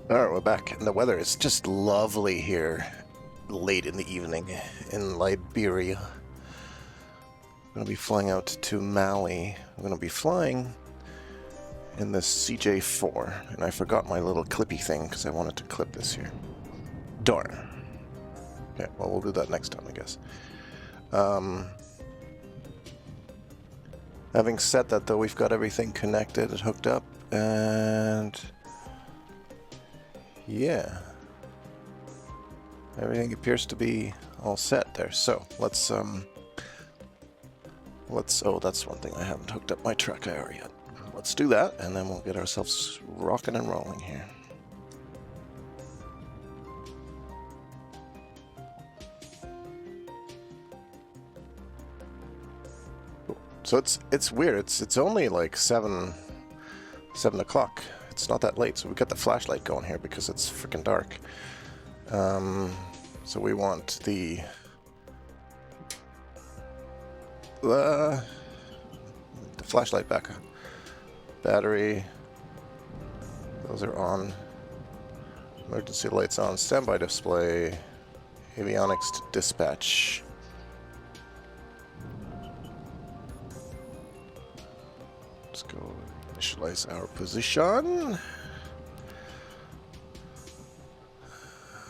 Alright, we're back, and the weather is just lovely here late in the evening in Liberia. I'm going to be flying out to Mali. I'm going to be flying in the CJ4, and I forgot my little clippy thing because I wanted to clip this here. Darn. Okay, well, we'll do that next time, I guess. Having said that, though, we've got everything connected and hooked up, and yeah, everything appears to be all set there. So let's oh, that's one thing I haven't hooked up my tracker yet. Let's do that, and then we'll get ourselves rocking and rolling here. So it's weird. It's only like 7 o'clock. It's not that late, so we've got the flashlight going here because it's freaking dark. So we want the flashlight back on. Battery. Those are on. Emergency lights on. Standby display. Avionics to dispatch. Let's go initialize our position.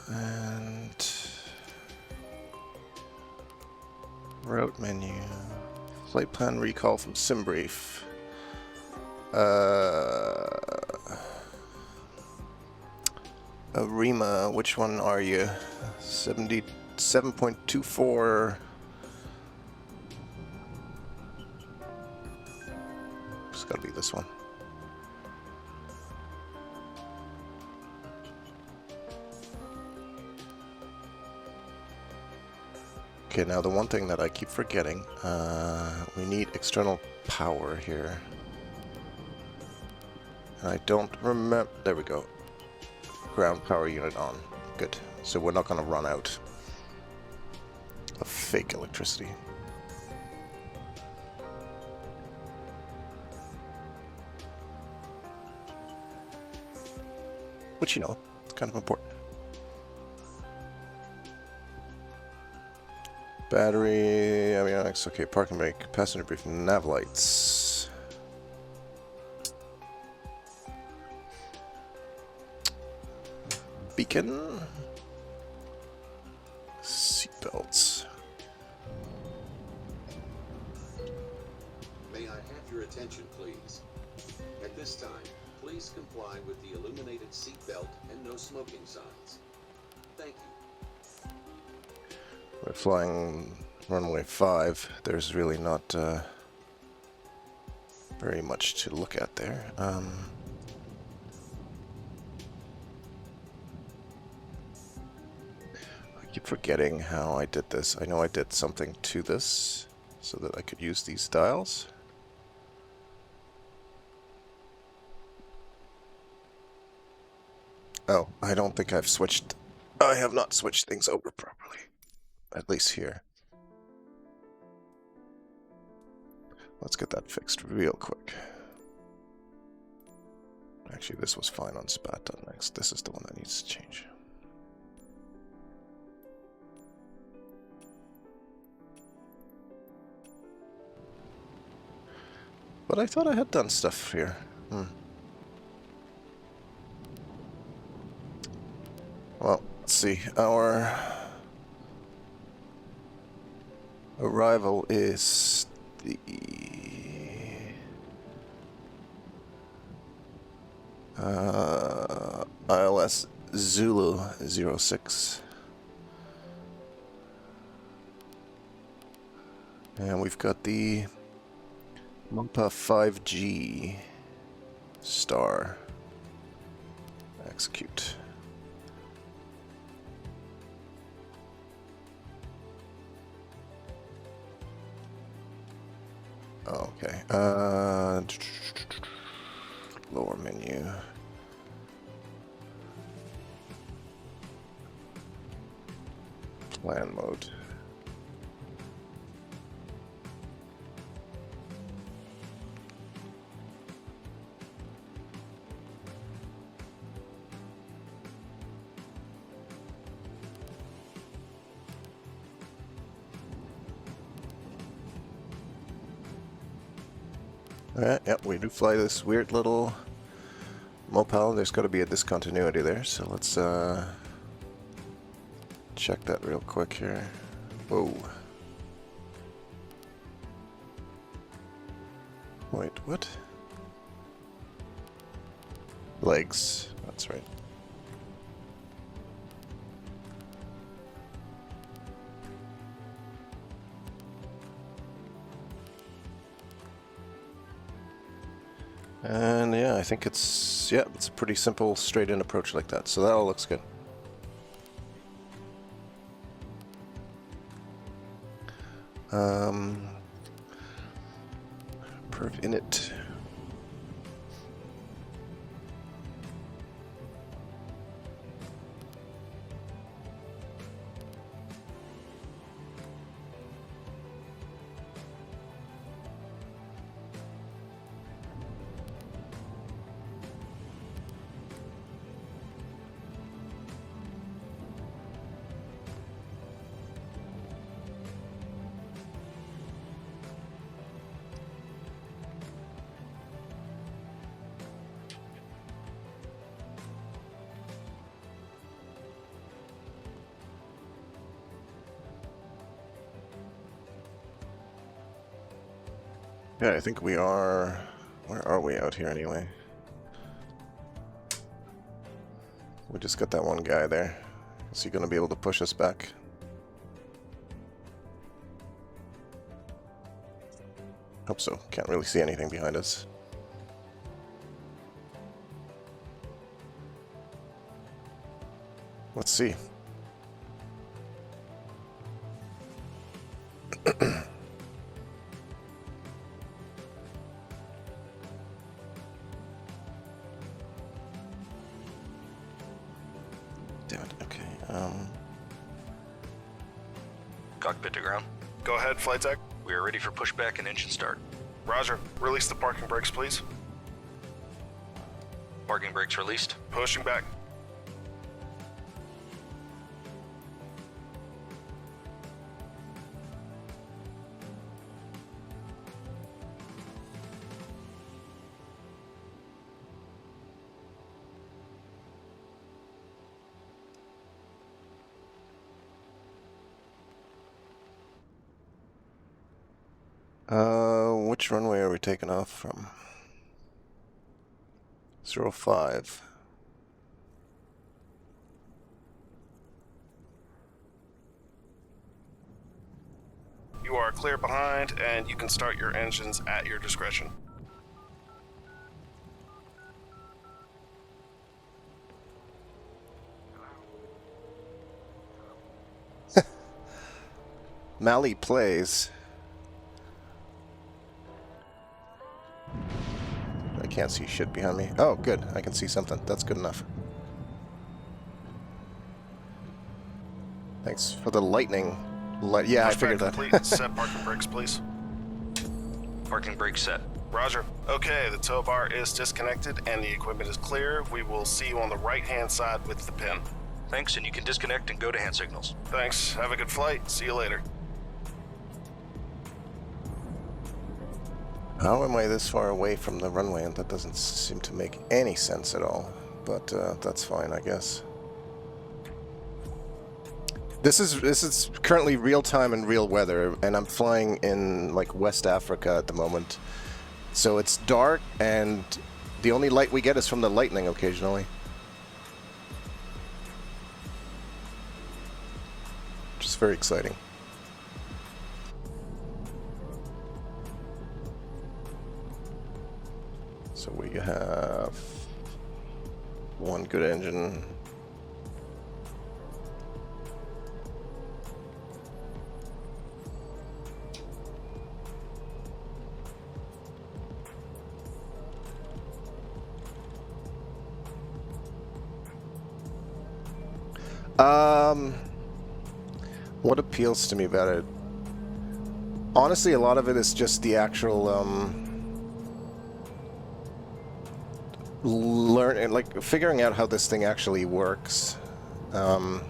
And route menu. Flight plan recall from SimBrief. Arima, which one are you? 77.24. It's gotta be this one. Okay, now the one thing that I keep forgetting, we need external power here. And I don't remember, there we go. Ground power unit on. Good. So we're not going to run out of fake electricity. Which, you know, it's kind of important. Battery, avionics, okay, parking brake, passenger briefing, nav lights. Beacon. Seatbelts. May I have your attention, please? At this time, please comply with the illuminated seatbelt and no smoking signs. Thank you. We're flying runway 5. There's really not very much to look at there. I keep forgetting how I did this. I know I did something to this so that I could use these dials. Oh, I don't think I've switched. I have not switched things over properly. At least here. Let's get that fixed real quick. Actually, this was fine on spat.next. This is the one that needs to change. But I thought I had done stuff here. see. Our arrival is the ILS Zulu 06. And we've got the MOPA 5G star. Execute. Okay. Lower menu. Plan mode. Alright, yep, we do fly this weird little mopal. There's got to be a discontinuity there, so let's check that real quick here. Whoa. Wait, what? Legs, that's right. And yeah, I think it's a pretty simple straight-in approach like that. So that all looks good. Perf init. Yeah, I think we are... Where are we out here anyway? We just got that one guy there. Is he going to be able to push us back? Hope so. Can't really see anything behind us. Let's see. Damn it, okay. Cockpit to ground. Go ahead, flight deck. We are ready for pushback and engine start. Roger. Release the parking brakes, please. Parking brakes released. Pushing back. Which runway are we taking off from? 05. You are clear behind, and you can start your engines at your discretion. Mali plays. I can't see shit behind me. Oh, good. I can see something. That's good enough. Thanks for the lightning. Yeah, I figured that. Complete. Set parking brakes, please. Parking brakes set. Roger. Okay, the tow bar is disconnected and the equipment is clear. We will see you on the right-hand side with the pin. Thanks, and you can disconnect and go to hand signals. Thanks. Have a good flight. See you later. How am I this far away from the runway? And that doesn't seem to make any sense at all. But that's fine, I guess. This is currently real time and real weather, and I'm flying in like West Africa at the moment. So it's dark, and the only light we get is from the lightning occasionally. Which is very exciting. So we have one good engine. What appeals to me about it? Honestly, a lot of it is just the actual learning, like figuring out how this thing actually works. And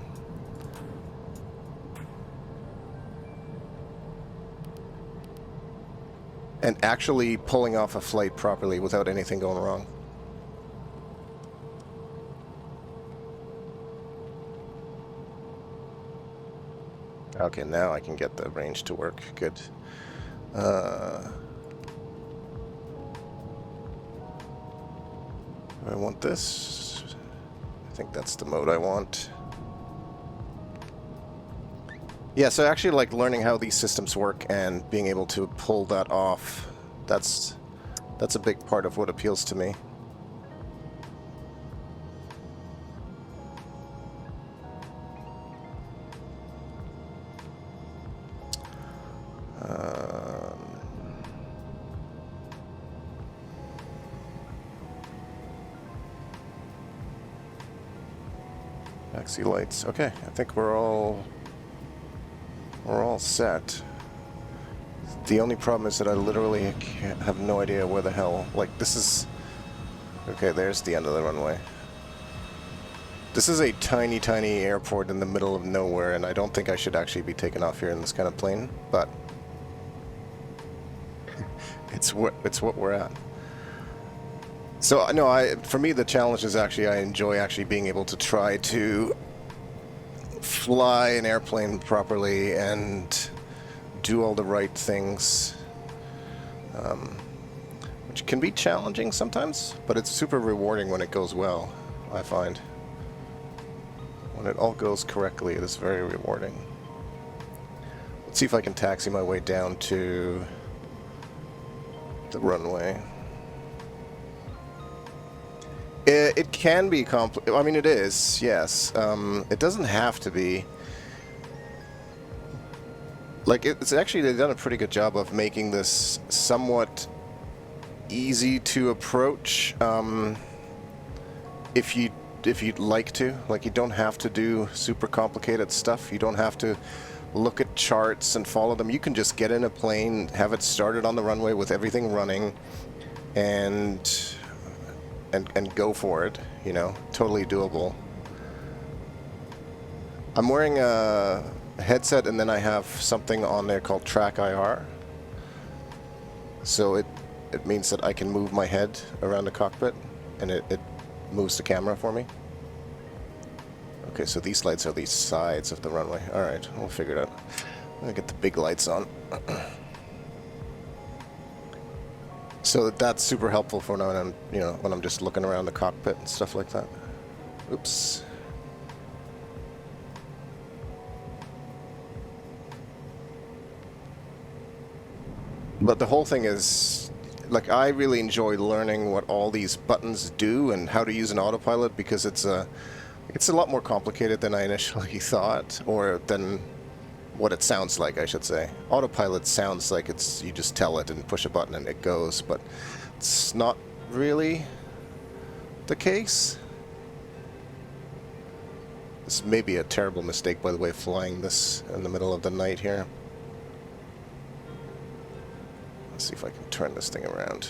actually pulling off a flight properly without anything going wrong. Okay, now I can get the range to work. Good. I want this. I think that's the mode I want. Yeah, so actually like learning how these systems work and being able to pull that off, that's a big part of what appeals to me. Taxi lights. Okay, I think we're all set. The only problem is that I literally have no idea where the hell, like this is, okay, there's the end of the runway. This is a tiny, tiny airport in the middle of nowhere, and I don't think I should actually be taking off here in this kind of plane, but it's what we're at. So no, for me the challenge is actually I enjoy actually being able to try to fly an airplane properly and do all the right things, which can be challenging sometimes, but it's super rewarding when it goes well, I find. When it all goes correctly, it is very rewarding. Let's see if I can taxi my way down to the runway. It can be I mean, it is, yes. It doesn't have to be. Like, it's actually, they've done a pretty good job of making this somewhat easy to approach, if you'd like to. Like, you don't have to do super complicated stuff. You don't have to look at charts and follow them. You can just get in a plane, have it started on the runway with everything running, and go for it, you know, totally doable. I'm wearing a headset, and then I have something on there called Track IR. So it means that I can move my head around the cockpit, and it moves the camera for me. Okay, so these lights are the sides of the runway. All right, we'll figure it out. I'm gonna get the big lights on. So that's super helpful for when I'm, you know, when I'm just looking around the cockpit and stuff like that. Oops. But the whole thing is, like, I really enjoy learning what all these buttons do and how to use an autopilot, because it's a lot more complicated than I initially thought, or than what it sounds like, I should say. Autopilot sounds like it's, you just tell it and push a button and it goes, but it's not really the case. This may be a terrible mistake, by the way, flying this in the middle of the night here. Let's see if I can turn this thing around.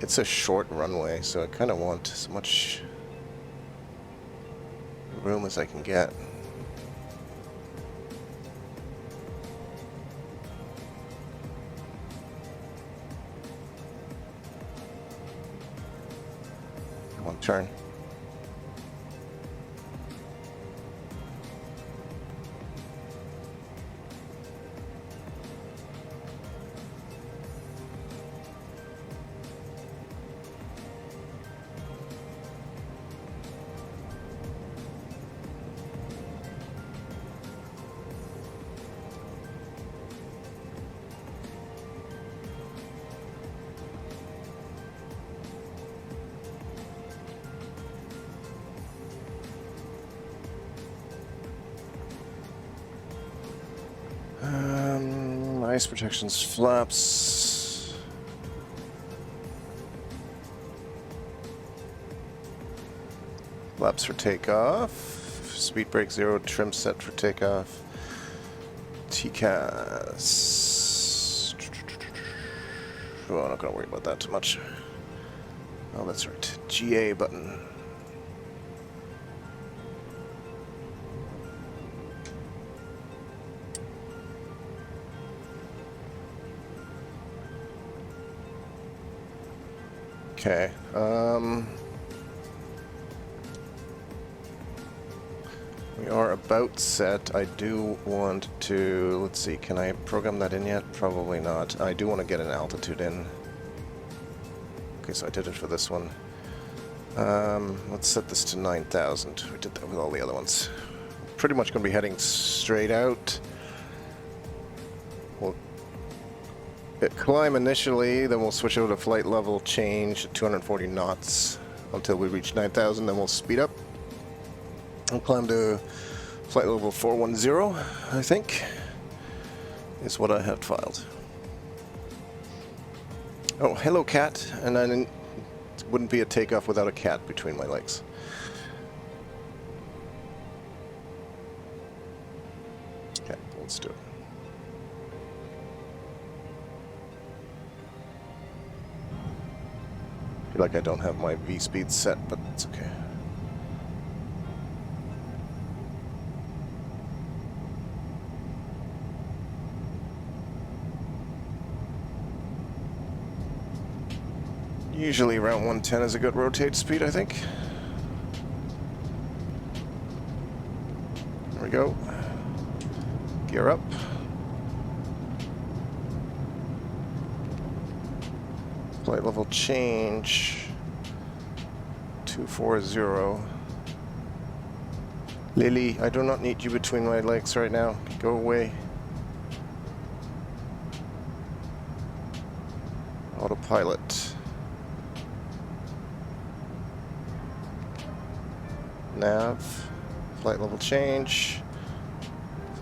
It's a short runway, so I kind of want as much room as I can get. Come on, turn. ice protections, flaps. Flaps for takeoff. Speed brake 0, trim set for takeoff. TCAS. Oh, I'm not going to worry about that too much. Oh, that's right. GA button. Okay. We are about set. I do want to, let's see, can I program that in yet? Probably not. I do want to get an altitude in. Okay, so I did it for this one. Let's set this to 9,000. We did that with all the other ones. Pretty much going to be heading straight out. We'll climb initially, then we'll switch over to flight level change at 240 knots until we reach 9,000, then we'll speed up. We'll climb to flight level 410, I think, is what I have filed. Oh, hello cat, and it wouldn't be a takeoff without a cat between my legs. Okay, let's do it. I feel like I don't have my V-speed set, but it's okay. Usually around 110 is a good rotate speed, I think. There we go. Gear up. Flight level change. 240. Lily, I do not need you between my legs right now. Go away. Autopilot. Nav, flight level change,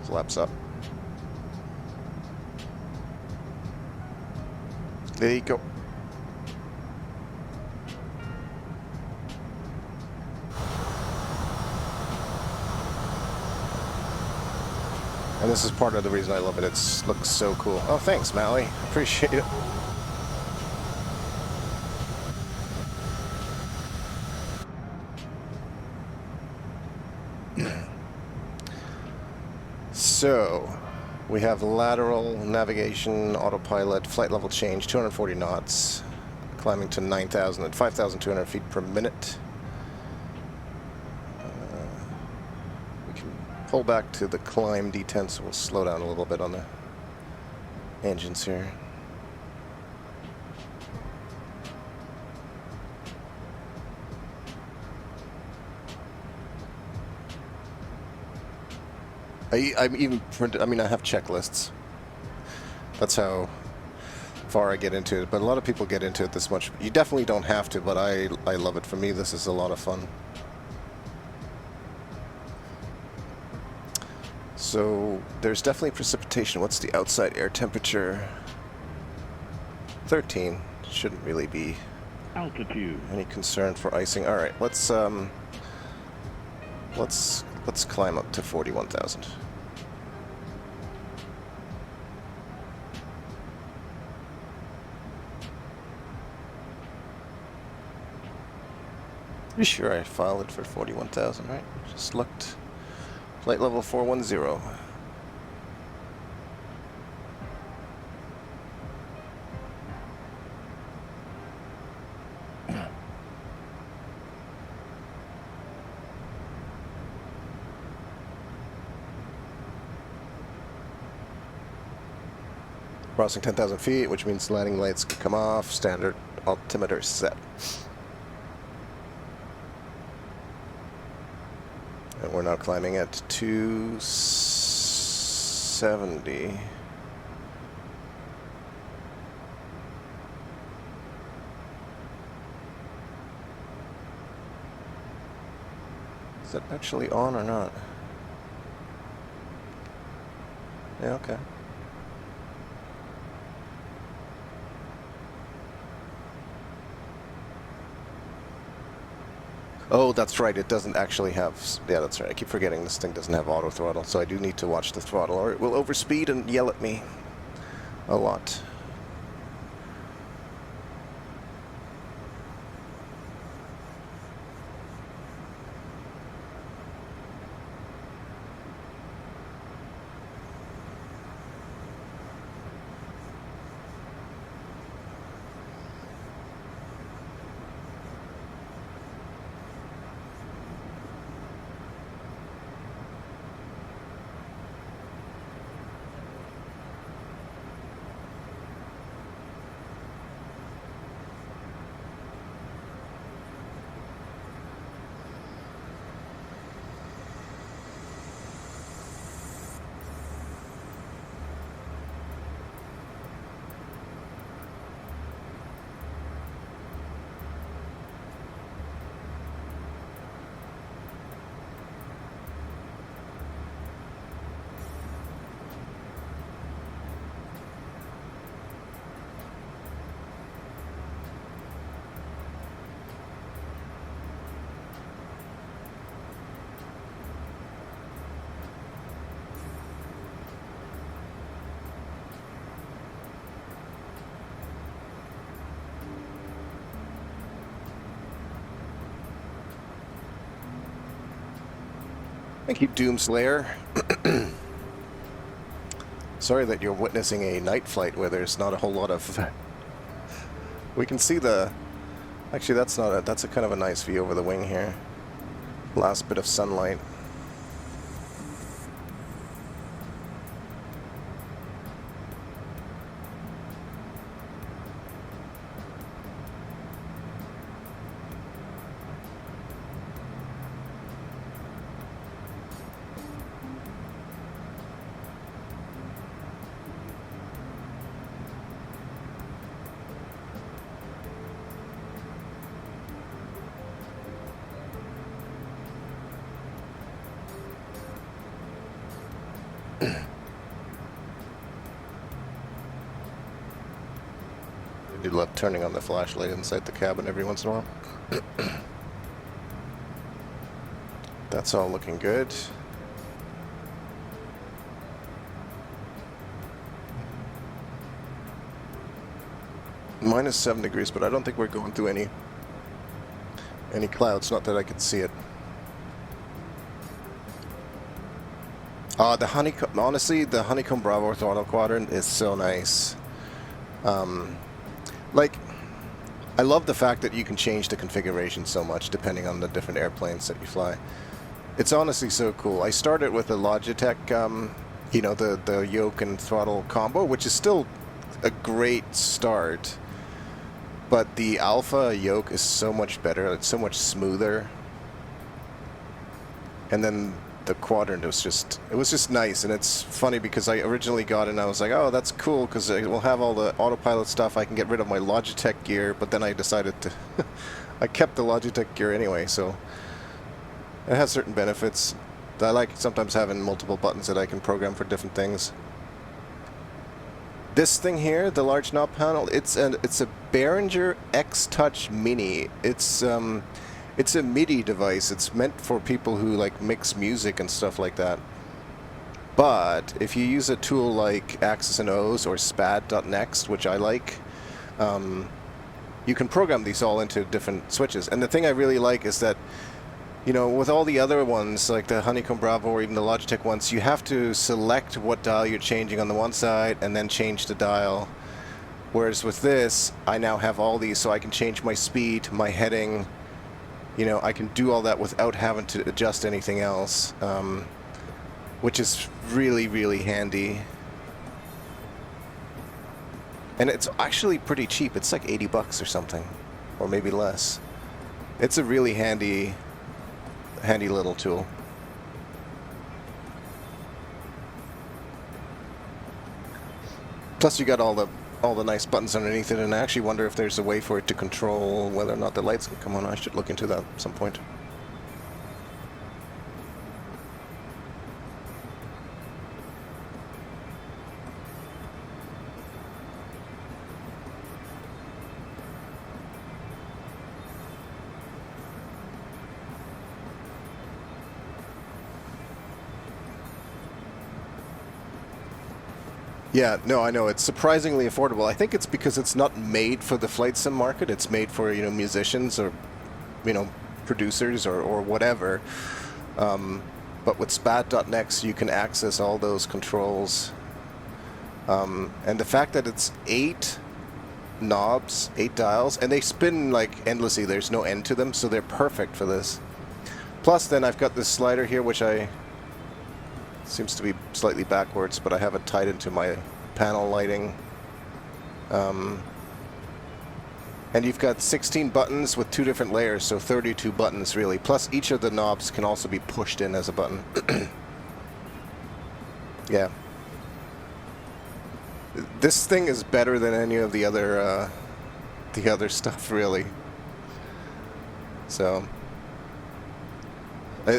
flaps up. There you go. And this is part of the reason I love it. It looks so cool. Oh, thanks, Mally. Appreciate it. So, we have lateral navigation, autopilot, flight level change, 240 knots, climbing to 9,000 at 5,200 feet per minute. We can pull back to the climb detent, so we'll slow down a little bit on the engines here. I'm even printed, I mean, I have checklists. That's how far I get into it. But a lot of people get into it this much. You definitely don't have to, but I love it. For me, this is a lot of fun. So there's definitely precipitation. What's the outside air temperature? 13. Shouldn't really be altitude. Any concern for icing. All right, let's climb up to 41,000. You sure I filed it for 41,000, right? Just looked. Flight level 410. Crossing 10,000 feet, which means landing lights can come off. Standard altimeter set. And we're now climbing at 270. Is that actually on or not? Yeah, okay. Oh, that's right. It doesn't actually have... Yeah, that's right. I keep forgetting this thing doesn't have auto throttle, so I do need to watch the throttle, or it will overspeed and yell at me a lot. Thank you, Doomslayer. Sorry that you're witnessing a night flight where there's not a whole lot of... We can see the... Actually, that's not a... That's a kind of a nice view over the wing here. Last bit of sunlight. I do love turning on the flashlight inside the cabin every once in a while. That's all looking good. Minus 7 degrees, but I don't think we're going through any clouds, not that I could see it. The honeycomb, honestly, the honeycomb Bravo throttle quadrant is so nice. Like, I love the fact that you can change the configuration so much depending on the different airplanes that you fly. It's honestly so cool. I started with the Logitech, you know, the yoke and throttle combo, which is still a great start. But the Alpha yoke is so much better. It's so much smoother. And then the quadrant was just nice. And it's funny because I originally got it and I was like, oh, that's cool because it will have all the autopilot stuff. I can get rid of my Logitech gear. But then I decided to I kept the Logitech gear anyway, so it has certain benefits. I like sometimes having multiple buttons that I can program for different things. This thing here, the large knob panel, it's a Behringer X-Touch Mini. It's a MIDI device. It's meant for people who like mix music and stuff like that. But if you use a tool like Axis and O's or SPAD.next, which I like, you can program these all into different switches. And the thing I really like is that, you know, with all the other ones, like the Honeycomb Bravo or even the Logitech ones, you have to select what dial you're changing on the one side and then change the dial. Whereas with this, I now have all these, so I can change my speed, my heading. You know, I can do all that without having to adjust anything else, which is really, really handy. And it's actually pretty cheap. It's like 80 bucks or something, or maybe less. It's a really handy little tool. Plus you got all the nice buttons underneath it, and I actually wonder if there's a way for it to control whether or not the lights can come on. I should look into that at some point. Yeah, no, I know. It's surprisingly affordable. I think it's because it's not made for the flight sim market. It's made for, musicians or, producers or whatever. But with spat.next, you can access all those controls. And the fact that it's 8 knobs, 8 dials, and they spin like endlessly. There's no end to them, so they're perfect for this. Plus, then I've got this slider here, which seems to be slightly backwards, but I have it tied into my panel lighting. And you've got 16 buttons with 2 different layers, so 32 buttons really. Plus, each of the knobs can also be pushed in as a button. Yeah. This thing is better than any of the other stuff, really. So,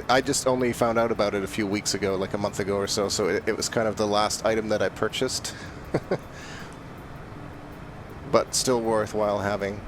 I just only found out about it a few weeks ago, like a month ago or so. So it was kind of the last item that I purchased, but still worthwhile having.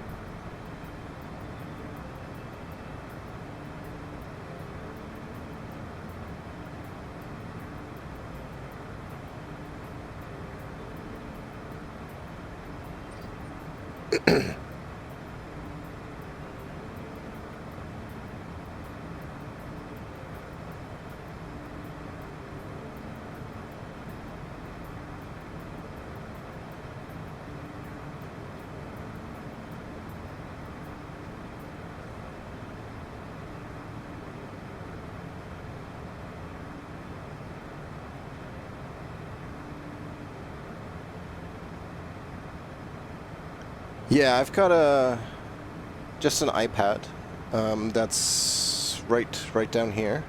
Yeah, I've got just an iPad. That's right down here.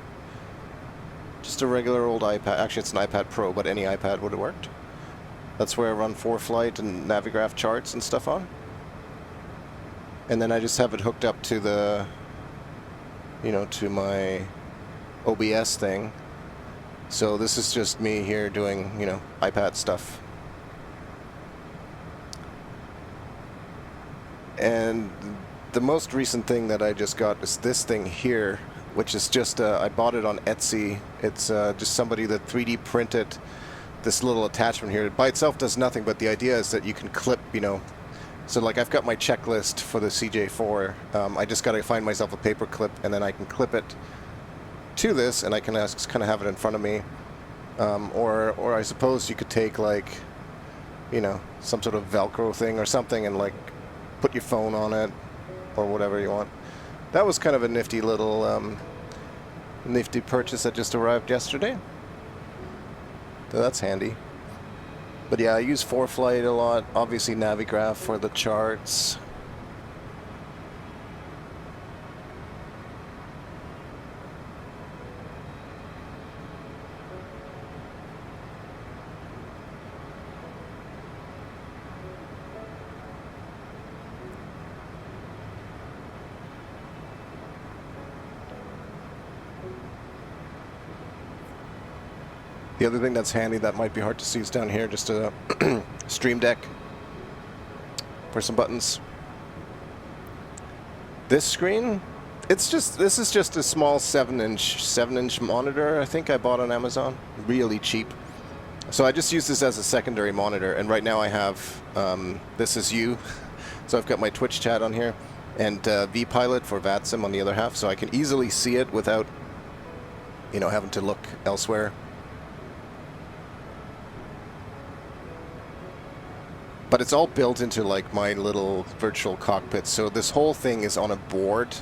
Just a regular old iPad. Actually, it's an iPad Pro, but any iPad would have worked. That's where I run ForeFlight and Navigraph charts and stuff on. And then I just have it hooked up to the, to my OBS thing. So this is just me here doing, iPad stuff. And the most recent thing that I just got is this thing here, which is just, I bought it on Etsy. It's just somebody that 3D printed this little attachment here. It by itself does nothing, but the idea is that you can clip, so like I've got my checklist for the CJ4. I just got to find myself a paper clip, and then I can clip it to this, and I can just kind of have it in front of me. Or I suppose you could take like, some sort of Velcro thing or something and like put your phone on it or whatever you want. That was kind of a nifty little nifty purchase that just arrived yesterday. So that's handy. But yeah, I use ForeFlight a lot, obviously Navigraph for the charts. The other thing that's handy that might be hard to see is down here, just a Stream Deck for some buttons. This screen, this is just a small 7-inch monitor. I think I bought on Amazon, really cheap. So I just use this as a secondary monitor, and right now I have this is you. So I've got my Twitch chat on here, and vPilot for VATSIM on the other half, so I can easily see it without, having to look elsewhere. But it's all built into like my little virtual cockpit, so this whole thing is on a board.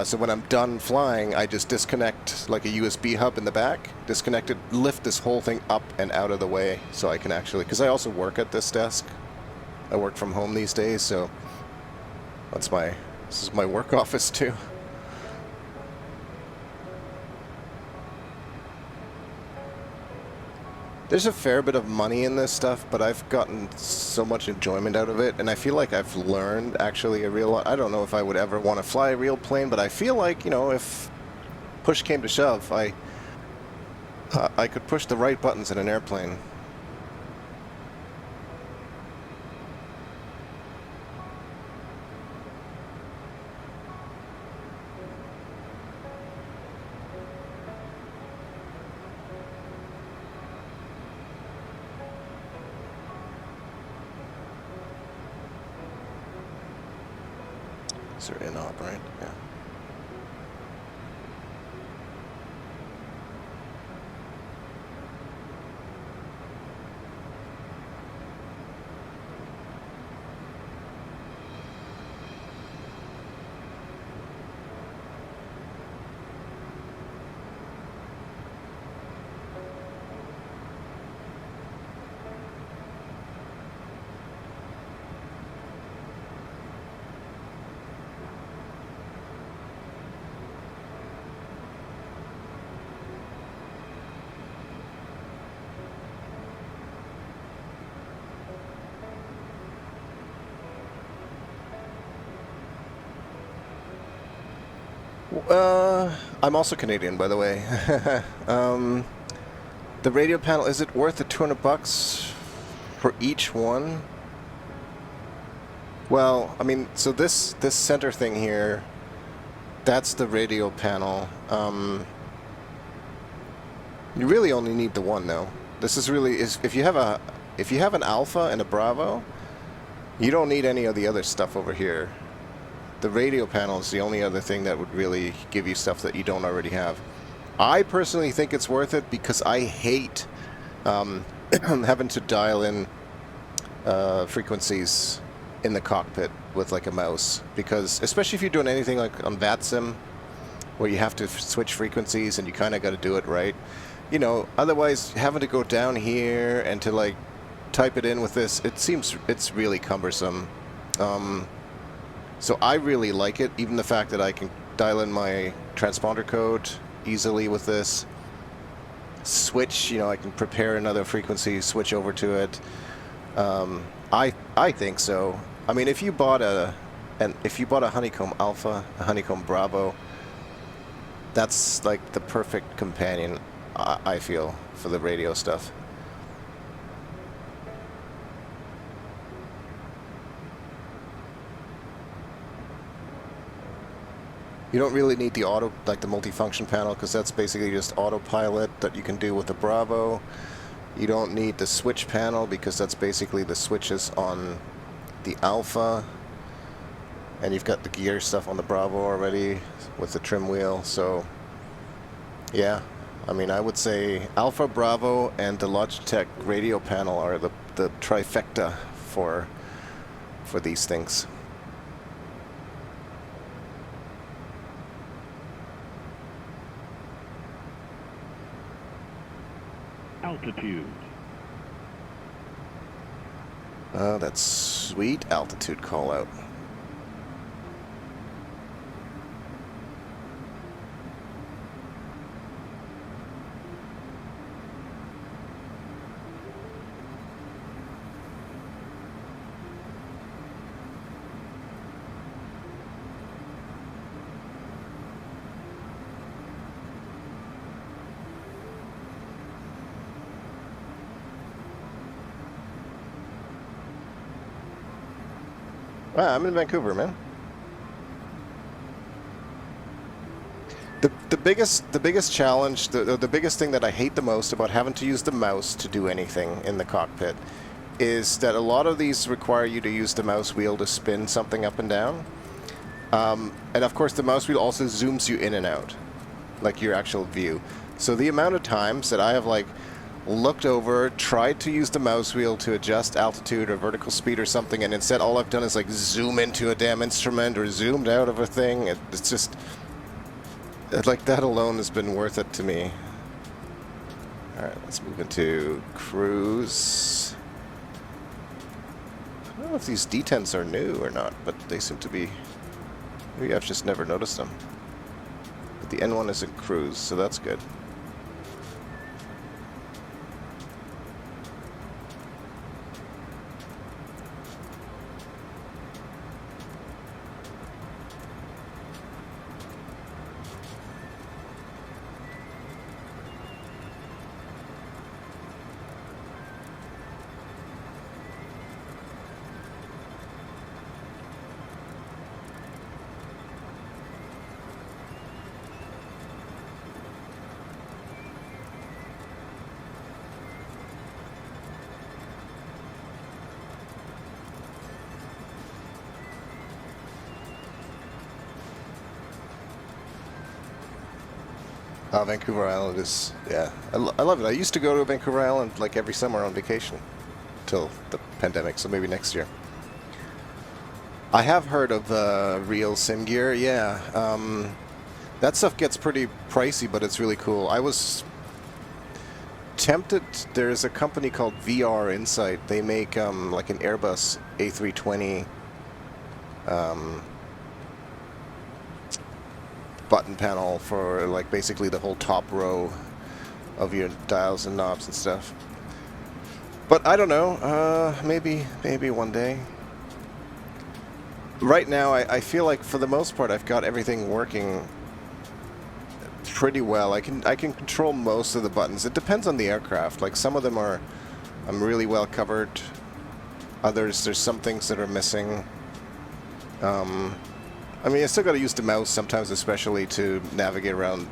So when I'm done flying, I just disconnect like a USB hub in the back, disconnect it, lift this whole thing up and out of the way, so I can actually, because I also work at this desk. I work from home these days, so this is my work office too. There's a fair bit of money in this stuff, but I've gotten so much enjoyment out of it, and I feel like I've learned actually a real lot. I don't know if I would ever want to fly a real plane, but I feel like, if push came to shove, I could push the right buttons in an airplane. These are in op, right? Yeah. I'm also Canadian, by the way. The radio panel, is it worth the $200 for each one? Well, I mean, so this center thing here, that's the radio panel. You really only need the one, though. This is really if you have an Alpha and a Bravo, you don't need any of the other stuff over here. The radio panel is the only other thing that would really give you stuff that you don't already have. I personally think it's worth it because I hate having to dial in frequencies in the cockpit with like a mouse, because especially if you're doing anything like on VATSIM where you have to switch frequencies and you kind of got to do it right. You know, otherwise having to go down here and to like type it in with this, it's really cumbersome. So I really like it, even the fact that I can dial in my transponder code easily with this. Switch, you know, I can prepare another frequency, switch over to it. I think so. I mean, if you bought a Honeycomb Alpha, a Honeycomb Bravo, that's like the perfect companion, I feel, for the radio stuff. You don't really need the auto, like the multifunction panel, because that's basically just autopilot that you can do with the Bravo. You don't need the switch panel because that's basically the switches on the Alpha. And you've got the gear stuff on the Bravo already with the trim wheel. So yeah, I mean, I would say Alpha, Bravo, and the Logitech radio panel are the trifecta for these things. Altitude. That's sweet altitude call out. I'm in Vancouver, man. The biggest challenge, the biggest thing that I hate the most about having to use the mouse to do anything in the cockpit is that a lot of these require you to use the mouse wheel to spin something up and down. And of course the mouse wheel also zooms you in and out, like your actual view. So the amount of times that I have like looked over, tried to use the mouse wheel to adjust altitude or vertical speed or something, and instead all I've done is like zoom into a damn instrument or zoomed out of a thing. It's just like that alone has been worth it to me. Alright, let's move into cruise. I don't know if these detents are new or not, but they seem to be. Maybe I've just never noticed them. But the N1 is in cruise, so that's good. Vancouver Island is, yeah, I love it. I used to go to Vancouver Island like every summer on vacation till the pandemic, so maybe next year. I have heard of real sim gear, yeah. That stuff gets pretty pricey, but it's really cool. I was tempted. There's a company called VR Insight. They make like an Airbus A320 button panel for like basically the whole top row of your dials and knobs and stuff. But I don't know. Maybe one day. Right now, I feel like for the most part, I've got everything working pretty well. I can control most of the buttons. It depends on the aircraft. Like some of them I'm really well covered. Others, there's some things that are missing. I mean, I still got to use the mouse sometimes, especially to navigate around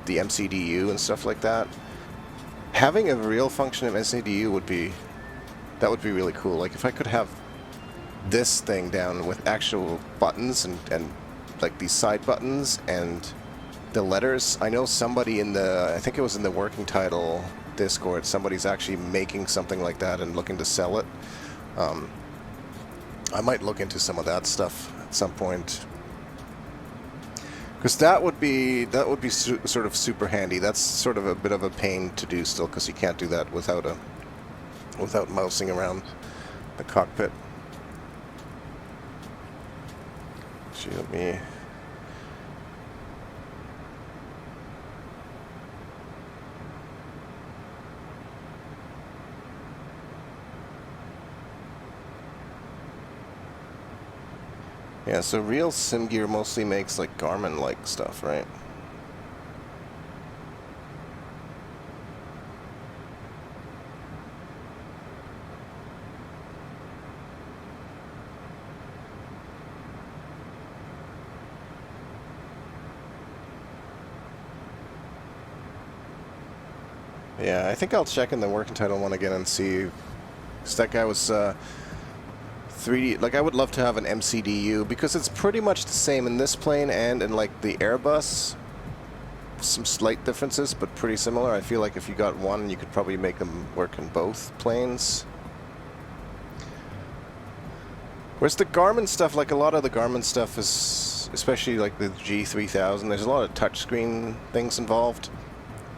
the MCDU and stuff like that. Having a real function of MCDU would be really cool. Like if I could have this thing down with actual buttons and like these side buttons and the letters. I know somebody I think it was in the working title Discord, somebody's actually making something like that and looking to sell it. I might look into some of that stuff at some point. Because that would be sort of super handy. That's sort of a bit of a pain to do still, because you can't do that without mousing around the cockpit. Actually, let me. Yeah, so Real Sim Gear mostly makes like Garmin-like stuff, right? Yeah, I think I'll check in the working title one again and see. Because that guy was 3D. Like, I would love to have an MCDU because it's pretty much the same in this plane and in like the Airbus. Some slight differences, but pretty similar. I feel like if you got one, you could probably make them work in both planes. Whereas the Garmin stuff, like a lot of the Garmin stuff is, especially like the G3000, there's a lot of touchscreen things involved.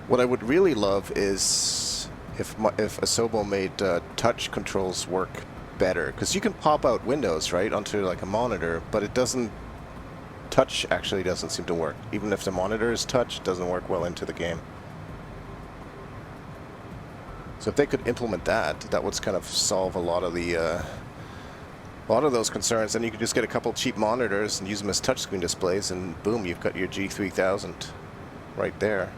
What I would really love is if Asobo made touch controls work better, because you can pop out windows right onto like a monitor, but it doesn't. Touch actually doesn't seem to work. Even if the monitor is touch, it doesn't work well into the game. So if they could implement that, that would kind of solve a lot of those concerns. Then you could just get a couple cheap monitors and use them as touchscreen displays, and boom, you've got your G3000 right there.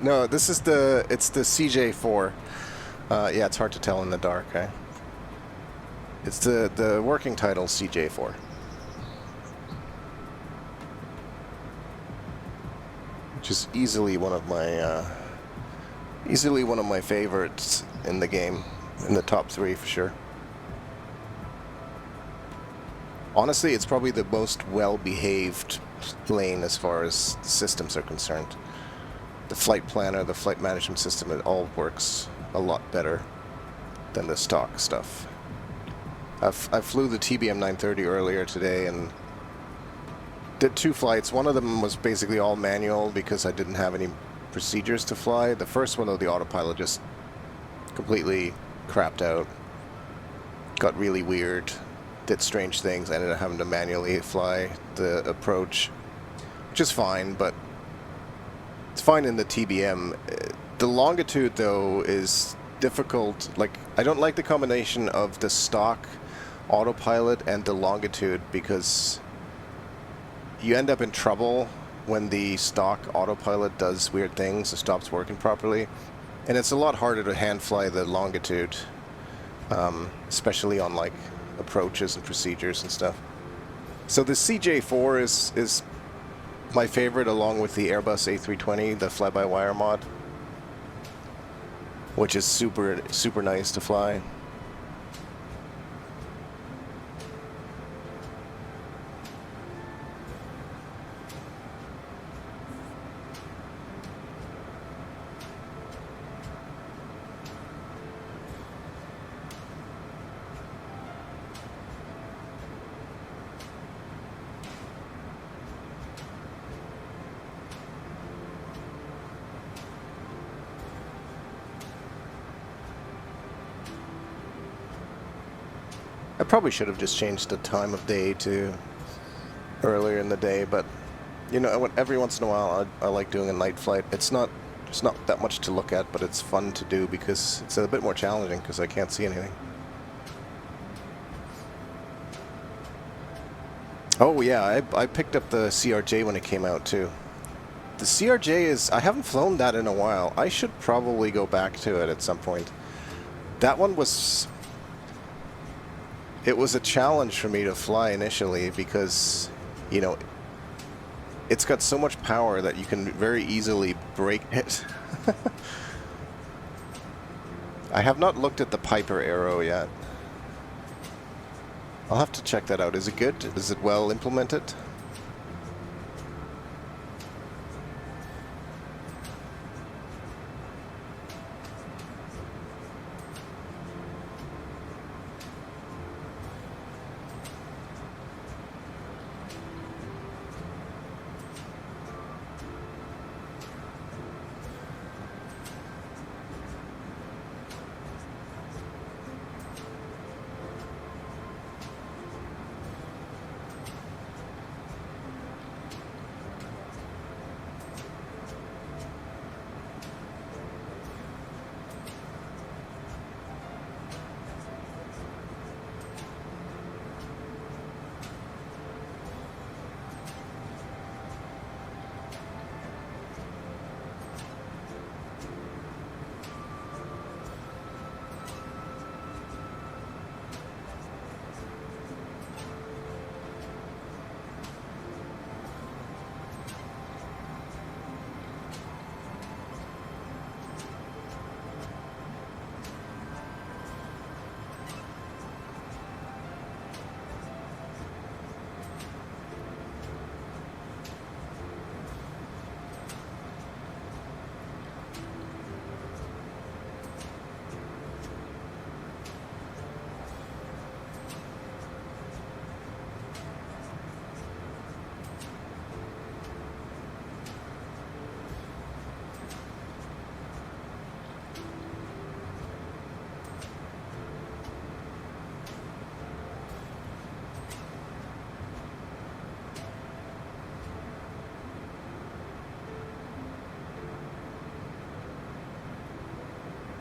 No, this is it's the CJ4. Yeah, it's hard to tell in the dark, eh? It's the working title CJ4. Which is easily one of my favorites in the game, in the top 3 for sure. Honestly, it's probably the most well-behaved plane as far as systems are concerned. The flight planner, the flight management system, it all works a lot better than the stock stuff. I flew the TBM 930 earlier today and did 2 flights. One of them was basically all manual because I didn't have any procedures to fly. The first one, though, the autopilot just completely crapped out. Got really weird. Did strange things. I ended up having to manually fly the approach, which is fine, but it's fine in the TBM. The longitude, though, is difficult. Like, I don't like the combination of the stock autopilot and the longitude, because you end up in trouble when the stock autopilot does weird things, it stops working properly. And it's a lot harder to hand fly the longitude, especially on like approaches and procedures and stuff. So the CJ4 is my favorite, along with the Airbus A320, the fly-by-wire mod, which is super nice to fly. I probably should have just changed the time of day to earlier in the day, but you know, every once in a while I like doing a night flight. It's not that much to look at, but it's fun to do because it's a bit more challenging because I can't see anything. Oh yeah, I picked up the CRJ when it came out too. The CRJ is, I haven't flown that in a while. I should probably go back to it at some point. That one was... It was a challenge for me to fly initially because, you know, it's got so much power that you can very easily break it. I have not looked at the Piper Arrow yet. I'll have to check that out. Is it good? Is it well implemented?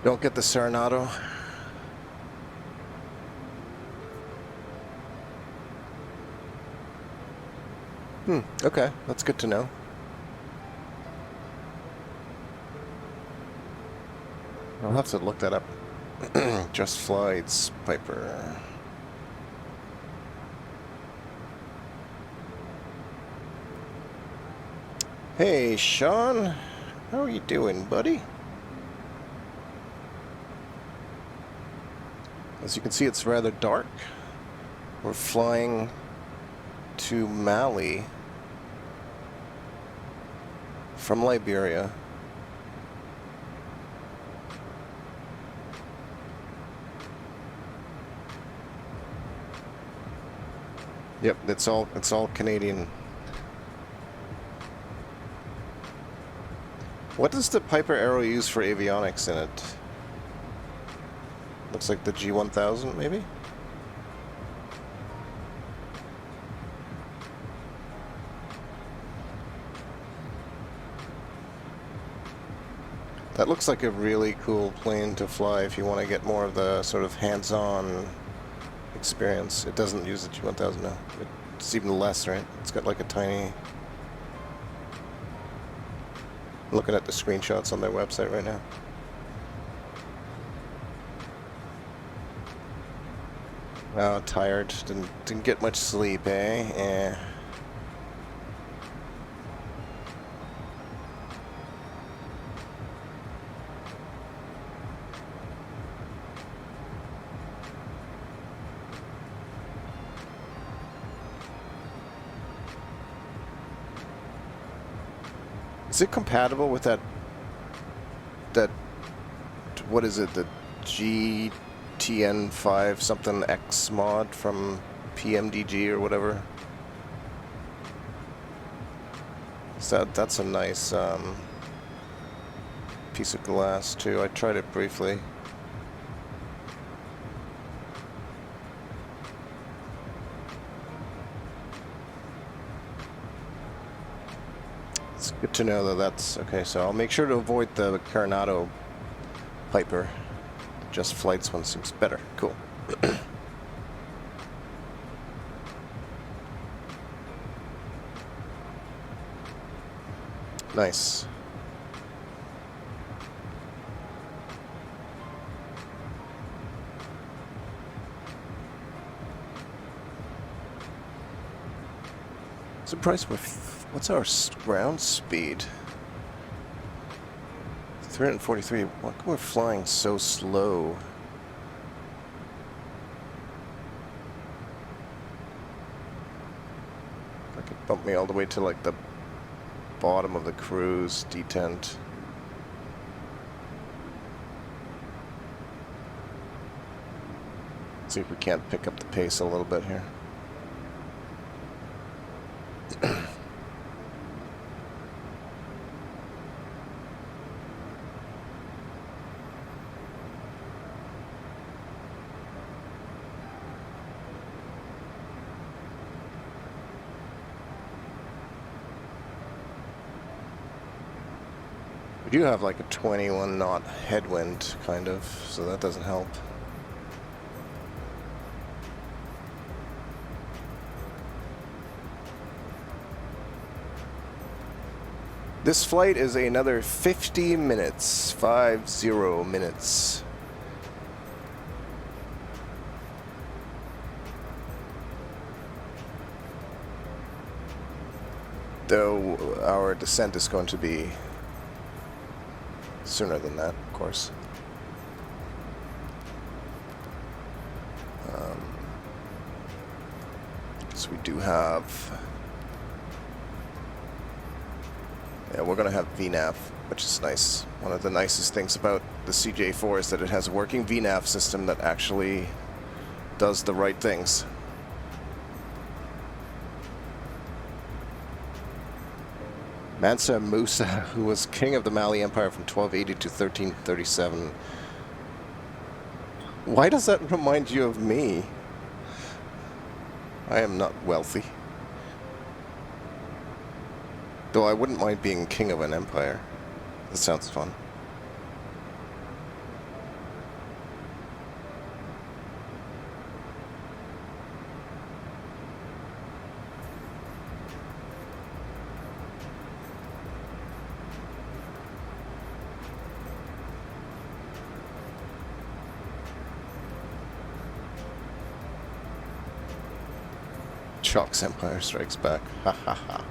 Don't get the Serenado. Okay, that's good to know. I'll have to look that up. Just Flights, Piper. Hey, Sean. How are you doing, buddy? As you can see, it's rather dark. We're flying to Mali from Liberia. Yep, it's all Canadian. What does the Piper Arrow use for avionics in it? Looks like the G1000, maybe? That looks like a really cool plane to fly if you want to get more of the sort of hands-on experience. It doesn't use the G1000 now. It's even less, right? It's got like a tiny... Looking at the screenshots on their website right now. Oh, tired. Didn't get much sleep, eh? Eh. Is it compatible with that what is it, the GTN5 something X mod from PMDG or whatever? So that's a nice piece of glass too. I tried it briefly. It's good to know that that's okay. So I'll make sure to avoid the Coronado Piper. Just Flights one seems better. Cool. Nice. Surprised with what's our ground speed? 343. Why come we're flying so slow? That could bump me all the way to like the bottom of the cruise detent. See if we can't pick up the pace a little bit here. We do have like a 21 knot headwind, kind of, so that doesn't help. This flight is another 50 minutes, 50 minutes. Though our descent is going to be sooner than that, of course. So we do have... Yeah, we're going to have VNAV, which is nice. One of the nicest things about the CJ4 is that it has a working VNAV system that actually does the right things. Mansa Musa, who was king of the Mali Empire from 1280 to 1337. Why does that remind you of me? I am not wealthy. Though I wouldn't mind being king of an empire. That sounds fun. Chalk's Empire Strikes Back. Ha ha ha.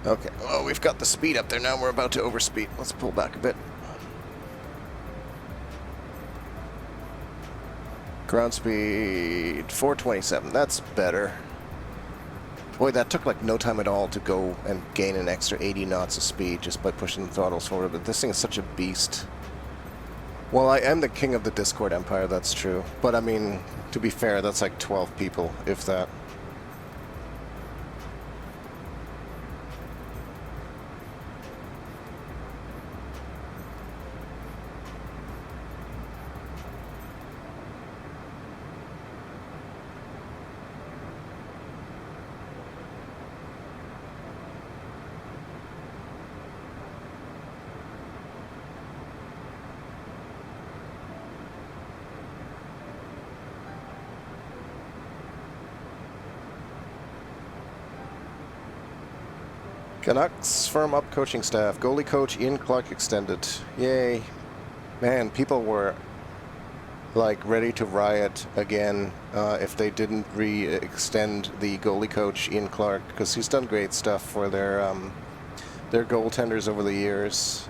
Okay, well, we've got the speed up there now. We're about to overspeed. Let's pull back a bit. Ground speed 427. That's better. Boy, that took like no time at all to go and gain an extra 80 knots of speed just by pushing the throttles forward. But this thing is such a beast. Well, I am the king of the Discord Empire, that's true. But I mean, to be fair, that's like 12 people, if that. Canucks firm up coaching staff. Goalie coach Ian Clark extended. Yay. Man, people were like ready to riot again if they didn't re-extend the goalie coach Ian Clark, because he's done great stuff for their goaltenders over the years.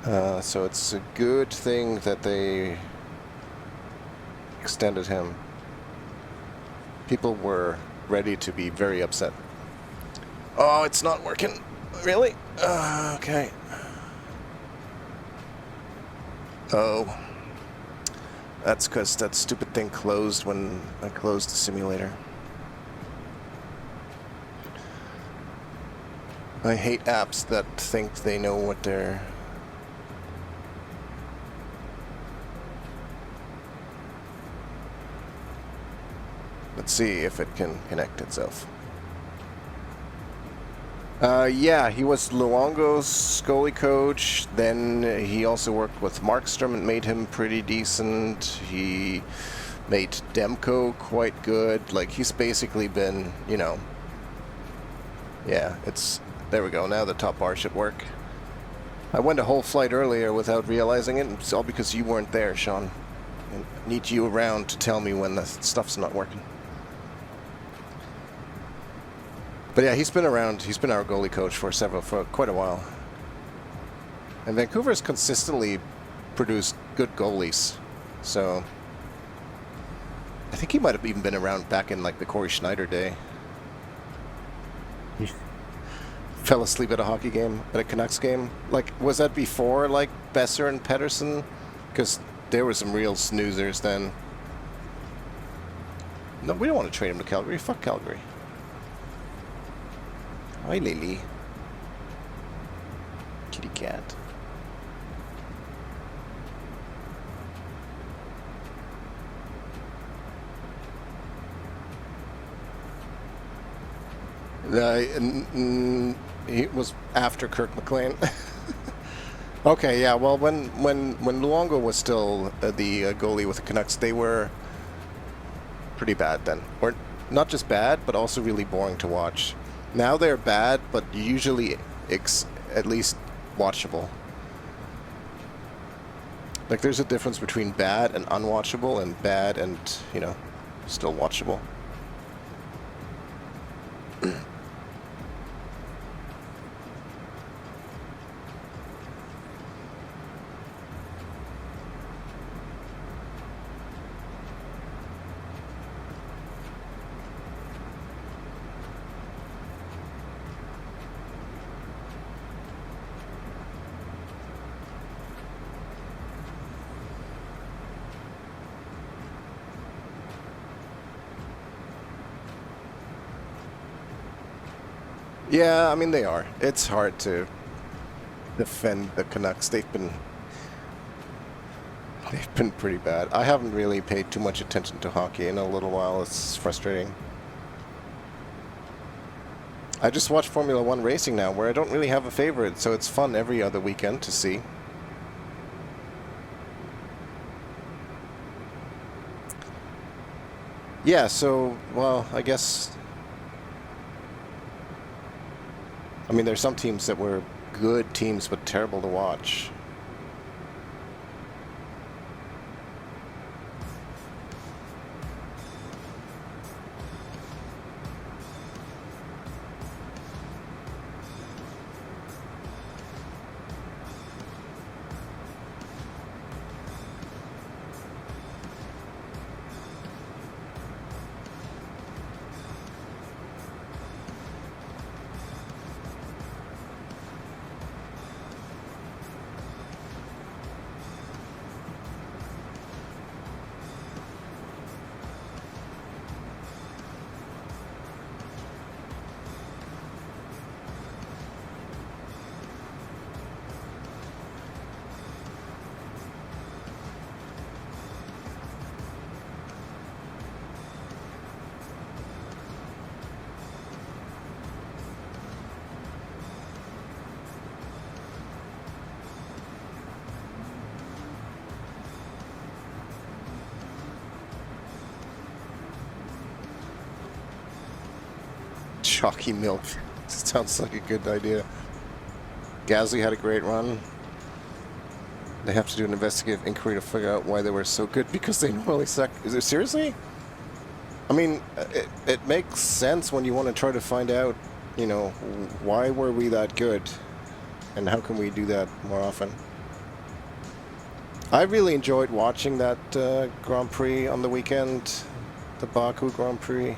So it's a good thing that they extended him. People were ready to be very upset. Oh, it's not working. Really? Okay. Oh. That's because that stupid thing closed when I closed the simulator. I hate apps that think they know what they're... Let's see if it can connect itself. Yeah, he was Luongo's goalie coach. Then he also worked with Markstrom and made him pretty decent. He made Demko quite good. Like, he's basically been, you know... Yeah, it's... There we go. Now the top bar should work. I went a whole flight earlier without realizing it. It's all because you weren't there, Sean. I need you around to tell me when the stuff's not working. But yeah, he's been around. He's been our goalie coach for quite a while. And Vancouver's consistently produced good goalies. So I think he might have even been around back in like the Corey Schneider day. He fell asleep at a hockey game, at a Canucks game. Like, was that before like Besser and Pettersson? Because there were some real snoozers then. No, we don't want to trade him to Calgary. Fuck Calgary. Hi, Lily. Kitty cat. He was after Kirk McLean. Okay, yeah. Well, when Luongo was still the goalie with the Canucks, they were pretty bad then, or not just bad, but also really boring to watch. Now they're bad, but usually at least watchable. Like, there's a difference between bad and unwatchable, and bad and, you know, still watchable. Yeah, I mean, they are. It's hard to defend the Canucks. They've been pretty bad. I haven't really paid too much attention to hockey in a little while. It's frustrating. I just watch Formula One racing now, where I don't really have a favorite, so it's fun every other weekend to see. Yeah, so, well, I guess... I mean, there's some teams that were good teams, but terrible to watch. Chalky milk. Sounds like a good idea. Gasly had a great run. They have to do an investigative inquiry to figure out why they were so good because they normally suck. Is it seriously? I mean, it makes sense when you want to try to find out, you know, why were we that good and how can we do that more often. I really enjoyed watching that Grand Prix on the weekend, the Baku Grand Prix.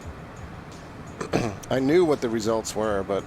I knew what the results were, but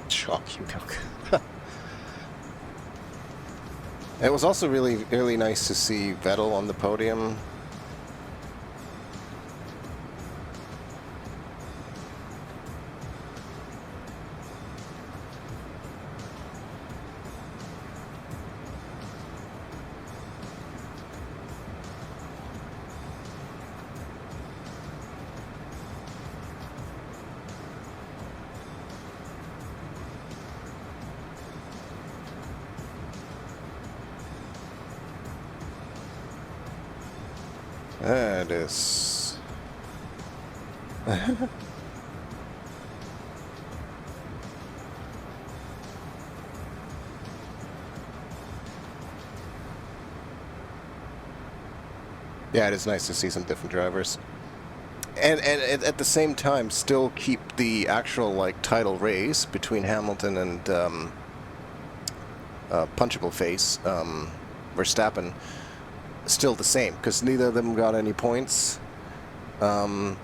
chalky milk. It was also really nice to see Vettel on the podium. That is... Yeah, it is nice to see some different drivers. And at the same time, still keep the actual, like, title race between Hamilton and Punchable Face, Verstappen, still the same, because neither of them got any points. So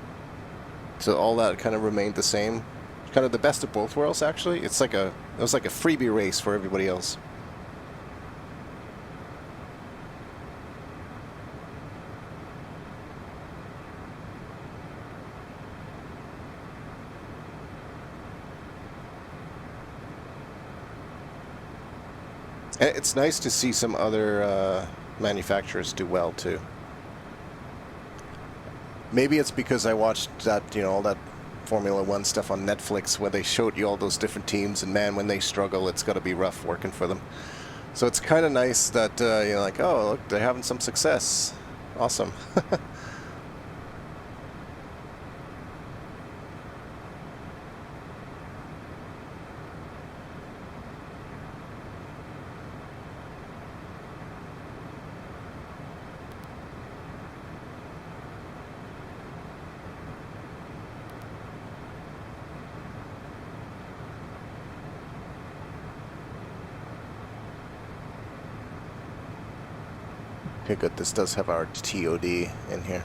all that kind of remained the same. Kind of the best of both worlds, actually. It was like a freebie race for everybody else. And it's nice to see some other manufacturers do well too. Maybe it's because I watched that, you know, all that Formula One stuff on Netflix where they showed you all those different teams, and man, when they struggle, it's got to be rough working for them. So it's kind of nice that you're like, oh, look, they're having some success. Awesome. Okay, good. This does have our TOD in here.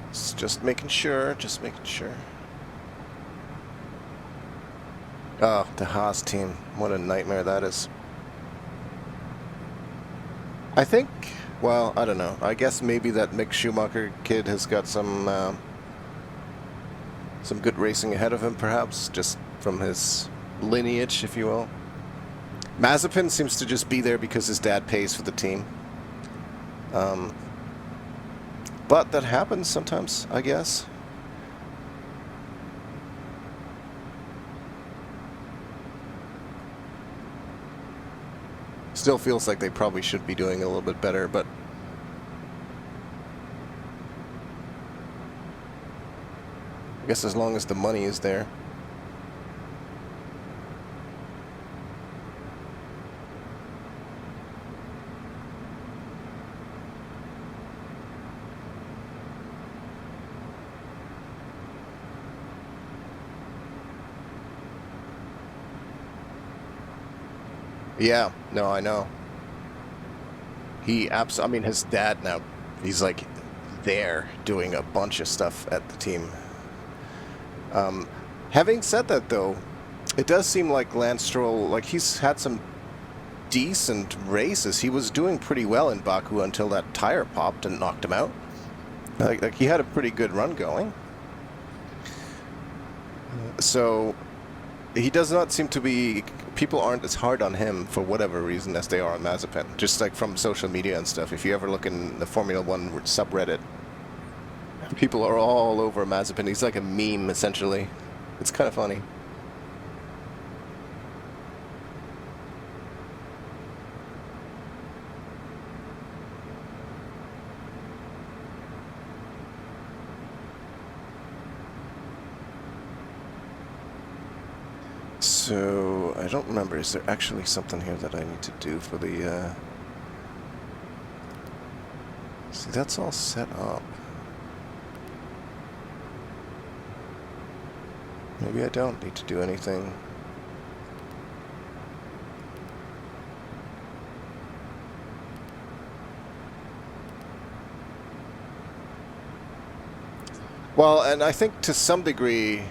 It's just making sure, just making sure. Oh, the Haas team. What a nightmare that is. I think, well, I don't know. I guess maybe that Mick Schumacher kid has got some good racing ahead of him, perhaps, just from his lineage, if you will. Mazepin seems to just be there because his dad pays for the team. But that happens sometimes, I guess. Still feels like they probably should be doing a little bit better, but I guess as long as the money is there. Yeah, no, I know. I mean, his dad now, he's like there doing a bunch of stuff at the team. Having said that, though, it does seem like Lance Stroll, like he's had some decent races. He was doing pretty well in Baku until that tire popped and knocked him out. Like he had a pretty good run going. So he does not seem to be... People aren't as hard on him for whatever reason as they are on Mazepin. Just like from social media and stuff. If you ever look in the Formula 1 subreddit, people are all over Mazepin. He's like a meme, essentially. It's kind of funny. So, I don't remember, is there actually something here that I need to do for the, See, that's all set up. Maybe I don't need to do anything. Well, and I think to some degree...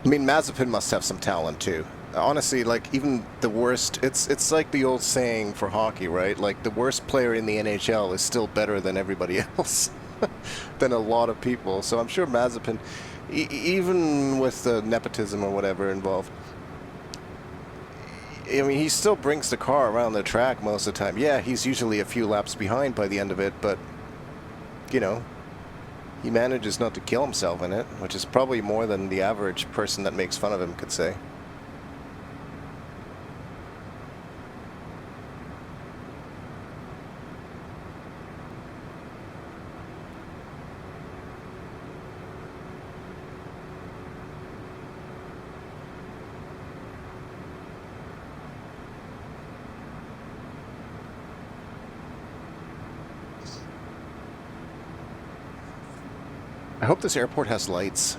I mean, Mazepin must have some talent too. Honestly, like even the worst, it's like the old saying for hockey, right? Like the worst player in the NHL is still better than everybody else, than a lot of people. So I'm sure Mazepin, even with the nepotism or whatever involved, I mean, he still brings the car around the track most of the time. Yeah, he's usually a few laps behind by the end of it, but you know, he manages not to kill himself in it, which is probably more than the average person that makes fun of him could say. I hope this airport has lights.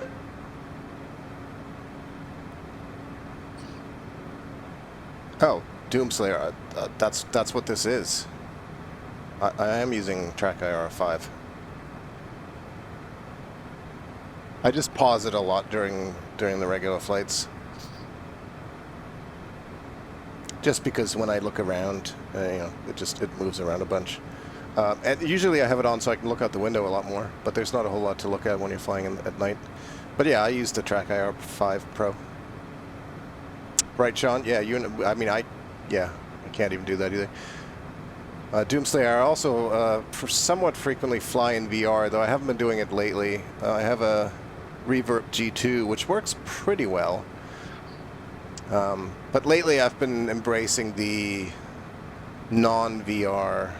Oh, Doomslayer. That's what this is. I am using Track IR5. I just pause it a lot during the regular flights. Just because when I look around, you know, it moves around a bunch. And usually I have it on so I can look out the window a lot more, but there's not a whole lot to look at when you're flying at night. But yeah, I use the Track IR5 Pro. Right, Sean? Yeah, I can't even do that either. Doomslayer, I also somewhat frequently fly in VR, though I haven't been doing it lately. I have a Reverb G2, which works pretty well. But lately I've been embracing the non-VR.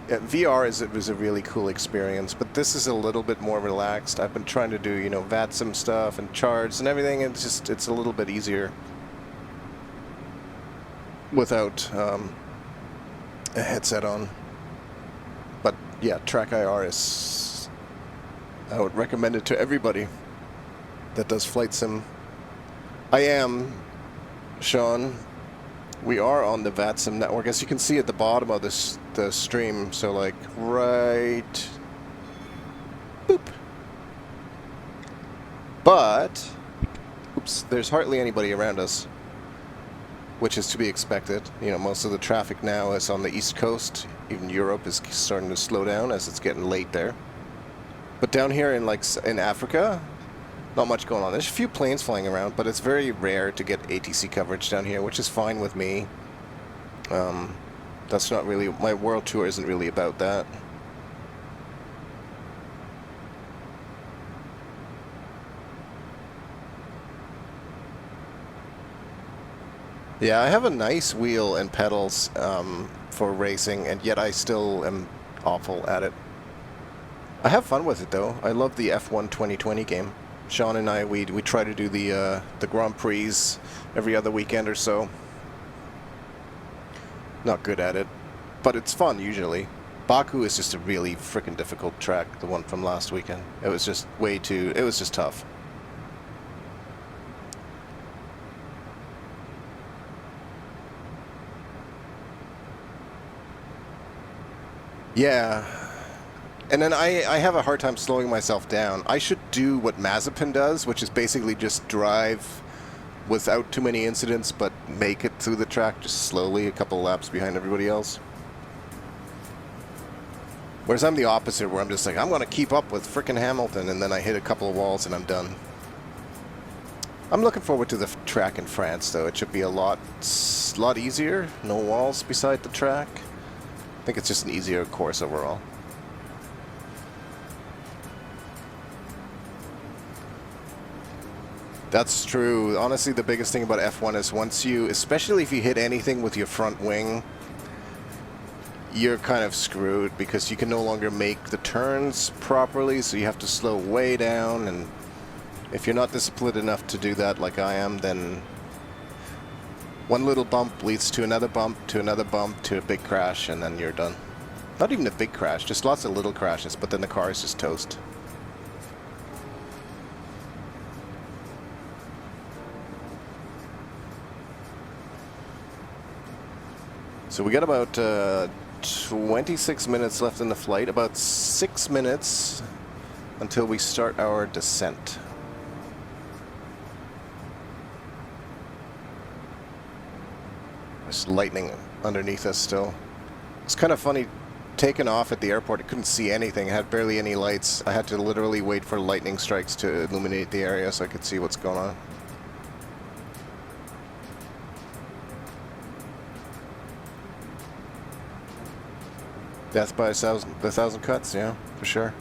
VR is a really cool experience, but this is a little bit more relaxed. I've been trying to do, you know, VATSIM stuff and charts and everything. It's a little bit easier without a headset on. But yeah, Track IR is... I would recommend it to everybody that does flight sim. I am, Sean. We are on the VATSIM network, as you can see at the bottom of the stream. So like right, boop. But, oops, there's hardly anybody around us, which is to be expected. You know, most of the traffic now is on the East Coast. Even Europe is starting to slow down as it's getting late there. But down here in Africa, not much going on. There's a few planes flying around, but it's very rare to get ATC coverage down here, which is fine with me. That's not really... My world tour isn't really about that. Yeah, I have a nice wheel and pedals for racing, and yet I still am awful at it. I have fun with it though. I love the F1 2020 game. Sean and I, we try to do the Grand Prix every other weekend or so. Not good at it, but it's fun usually. Baku is just a really freaking difficult track, the one from last weekend. It was just way too, it was just tough. Yeah. And then I have a hard time slowing myself down. I should do what Mazepin does, which is basically just drive without too many incidents, but make it through the track just slowly, a couple laps behind everybody else. Whereas I'm the opposite, where I'm just like, I'm going to keep up with frickin' Hamilton, and then I hit a couple of walls and I'm done. I'm looking forward to the track in France, though. It should be a lot easier. No walls beside the track. I think it's just an easier course overall. That's true. Honestly, the biggest thing about F1 is once you, especially if you hit anything with your front wing, you're kind of screwed because you can no longer make the turns properly, so you have to slow way down, and if you're not disciplined enough to do that like I am, then one little bump leads to another bump, to another bump, to a big crash, and then you're done. Not even a big crash, just lots of little crashes, but then the car is just toast. So we got about 26 minutes left in the flight, about 6 minutes until we start our descent. There's lightning underneath us still. It's kind of funny, taking off at the airport, I couldn't see anything, I had barely any lights. I had to literally wait for lightning strikes to illuminate the area so I could see what's going on. Death by a thousand cuts, yeah, for sure.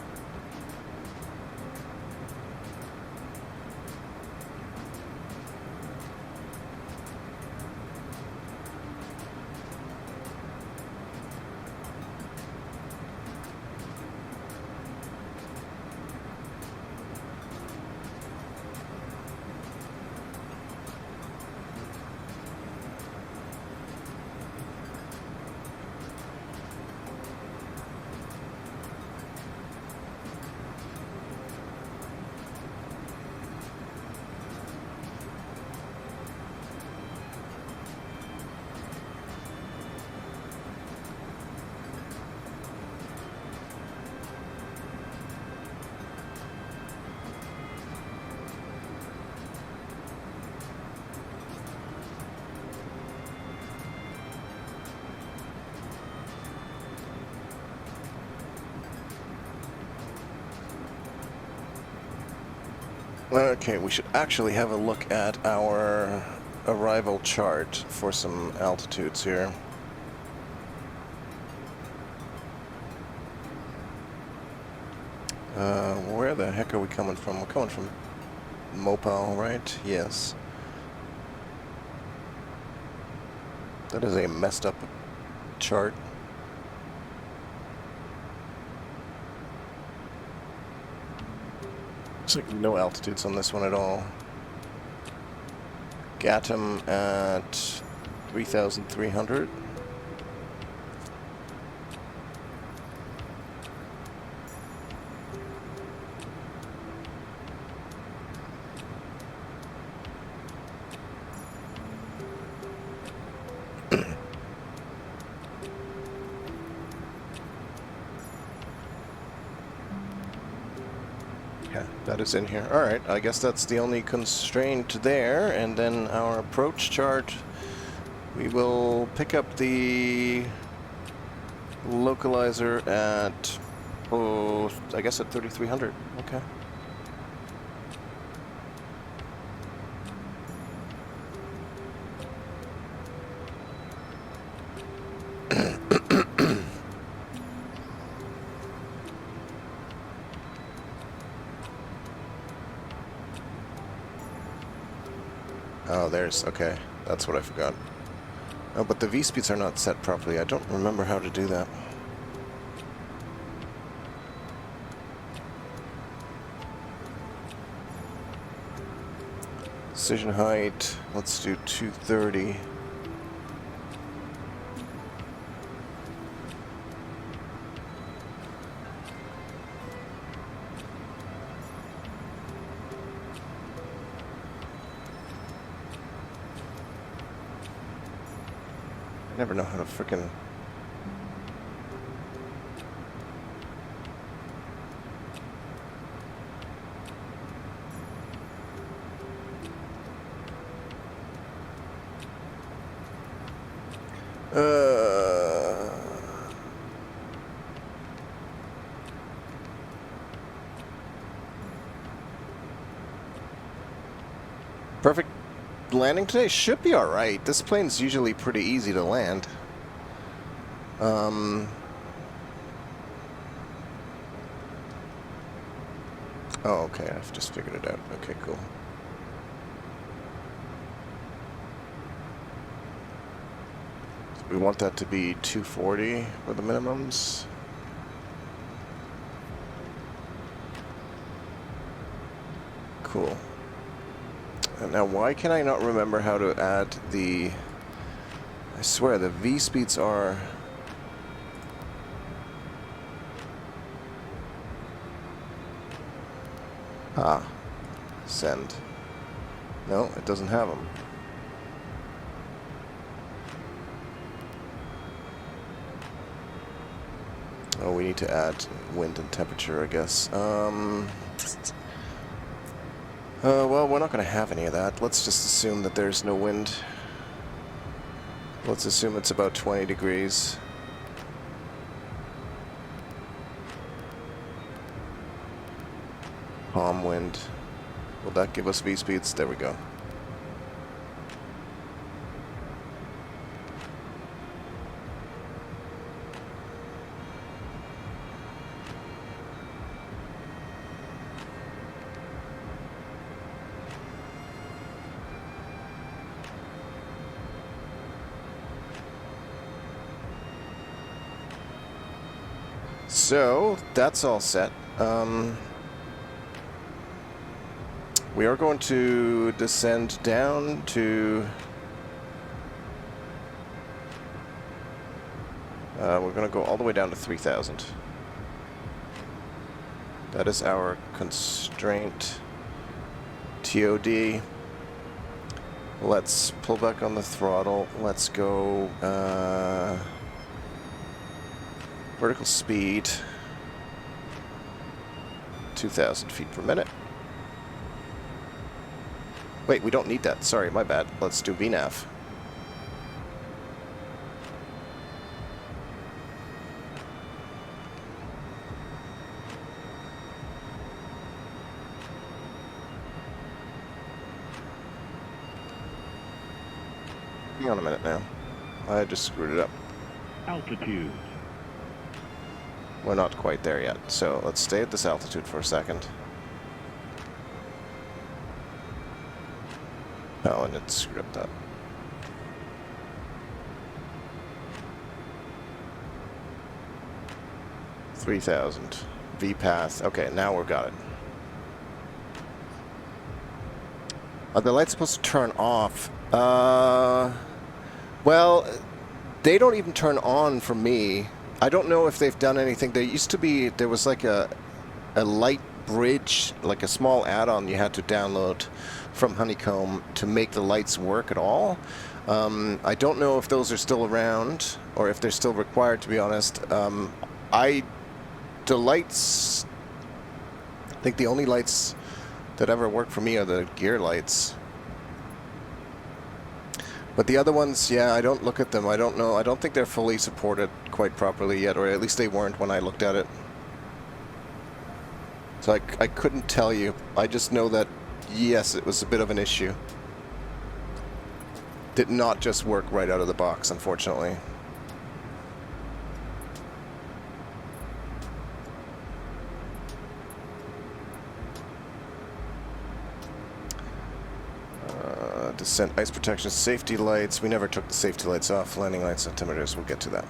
Okay, we should actually have a look at our arrival chart for some altitudes here. Where the heck are we coming from? We're coming from Mopal, right? Yes. That is a messed up chart. Looks like no altitudes on this one at all. Gattam at 3,300. Yeah, that is in here. Alright, I guess that's the only constraint there. And then our approach chart, we will pick up the localizer at, oh, I guess at 3,300. Okay. Oh, there's, okay, that's what I forgot. Oh, but the V-speeds are not set properly. I don't remember how to do that. Precision height, let's do 230. I never know how to frickin'... Perfect landing today should be alright. This plane's usually pretty easy to land. Oh, okay, I've just figured it out. Okay, cool. We want that to be 240 for the minimums. Cool. And now, why can I not remember how to add the... I swear, the V speeds are... Ah. Send. No, it doesn't have them. Oh, we need to add wind and temperature, I guess. Well, we're not going to have any of that. Let's just assume that there's no wind. Let's assume it's about 20 degrees. Palm wind. Will that give us V speeds? There we go. So, that's all set. We are going to descend down to... we're going to go all the way down to 3,000. That is our constraint. TOD. Let's pull back on the throttle. Let's go... vertical speed, 2,000 feet per minute. Wait, we don't need that. Sorry, my bad. Let's do VNAV. Hang on a minute now. I just screwed it up. Altitude. We're not quite there yet, so let's stay at this altitude for a second. Oh, and it screwed up that. $3,000. V-path. Okay, now we've got it. Are the lights supposed to turn off? Well, they don't even turn on for me. I don't know if they've done anything. There used to be, there was like a light bridge, like a small add-on you had to download from Honeycomb to make the lights work at all. I don't know if those are still around or if they're still required, to be honest. The lights, I think the only lights that ever work for me are the gear lights. But the other ones, yeah, I don't look at them. I don't know. I don't think they're fully supported quite properly yet, or at least they weren't when I looked at it. So I couldn't tell you. I just know that, yes, it was a bit of an issue. Did not just work right out of the box, unfortunately. Descent, ice protection, safety lights. We never took the safety lights off. Landing lights, altimeters. We'll get to that.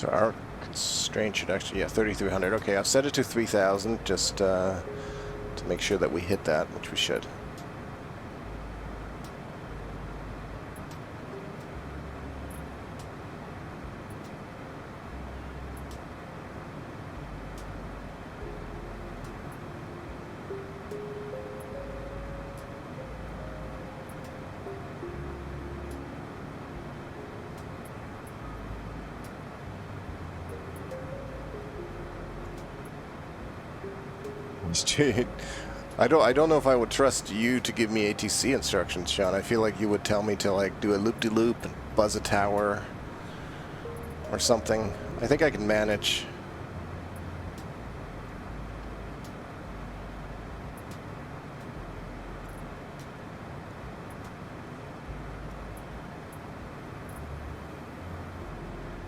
So our constraint should actually, yeah, 3,300. Okay, I've set it to 3,000 just to make sure that we hit that, which we should. I don't know if I would trust you to give me ATC instructions, Sean. I feel like you would tell me to like do a loop-de-loop and buzz a tower or something. I think I can manage.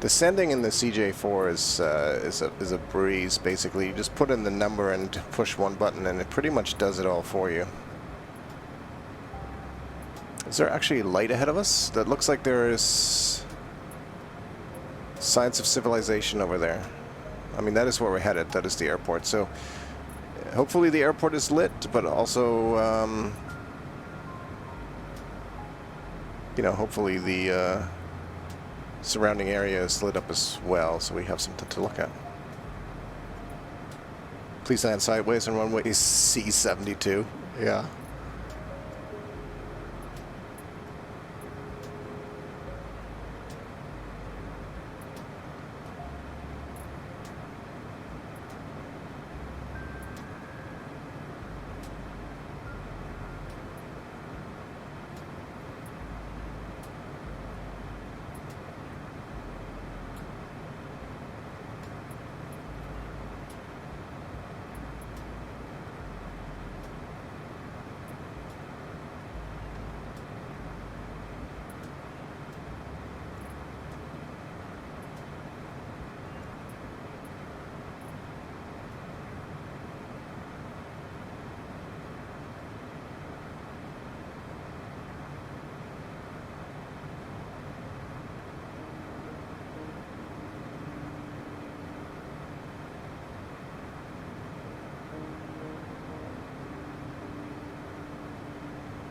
Descending in the CJ4 is a breeze. Basically, you just put in the number and push one button, and it pretty much does it all for you. Is there actually light ahead of us? That looks like there is signs of civilization over there. I mean, that is where we're headed. That is the airport. So hopefully the airport is lit, but also, you know, hopefully the surrounding area is lit up as well, so we have something to look at. Please land sideways on runway C-72. Yeah.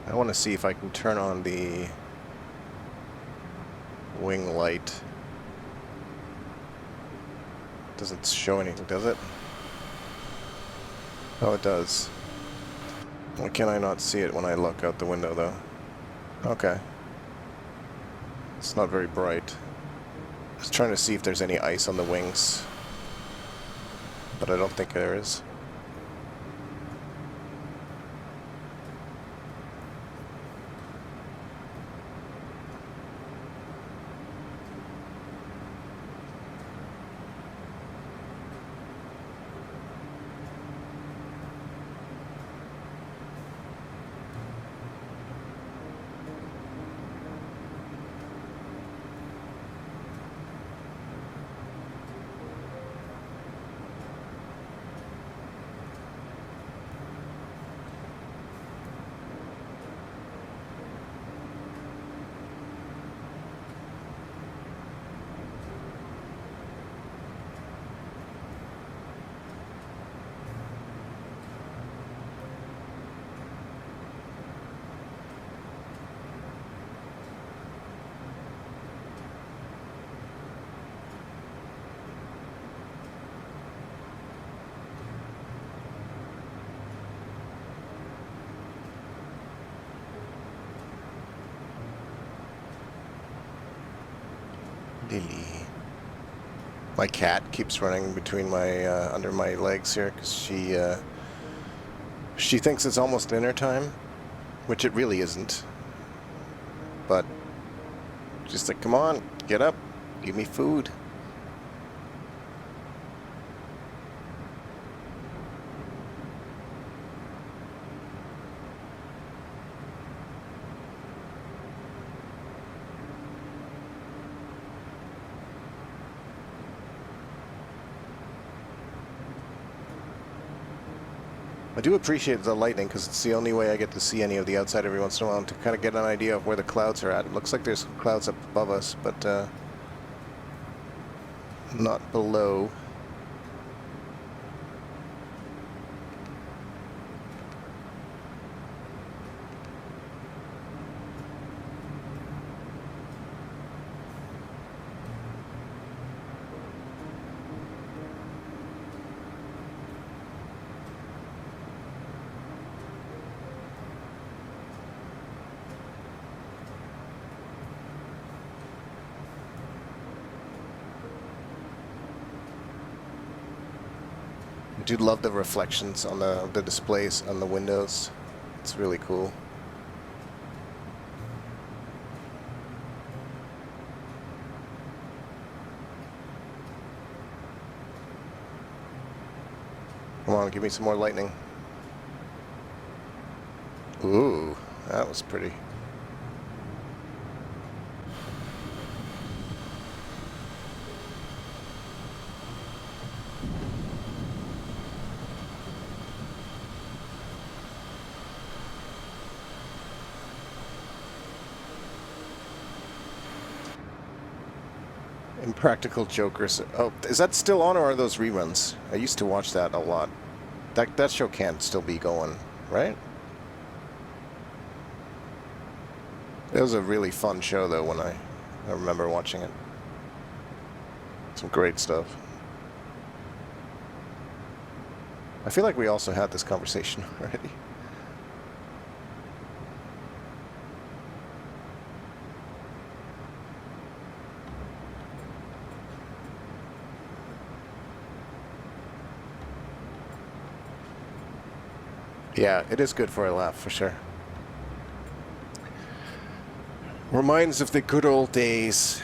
I want to see if I can turn on the wing light. Doesn't show anything, does it? Oh, it does. Why can I not see it when I look out the window, though? Okay. It's not very bright. I was trying to see if there's any ice on the wings, but I don't think there is. Lily. My cat keeps running between my under my legs here because she thinks it's almost dinner time, which it really isn't. But just like, come on, get up, give me food. I do appreciate the lightning because it's the only way I get to see any of the outside every once in a while and to kind of get an idea of where the clouds are at. It looks like there's clouds up above us, but not below. I do love the reflections on the displays on the windows. It's really cool. Come on, give me some more lightning. Ooh, that was pretty. Impractical Jokers. Oh, is that still on, or are those reruns? I used to watch that a lot. That show can't still be going, right? It was a really fun show, though, when I remember watching it. Some great stuff. I feel like we also had this conversation already. Yeah, it is good for a laugh, for sure. Reminds of the good old days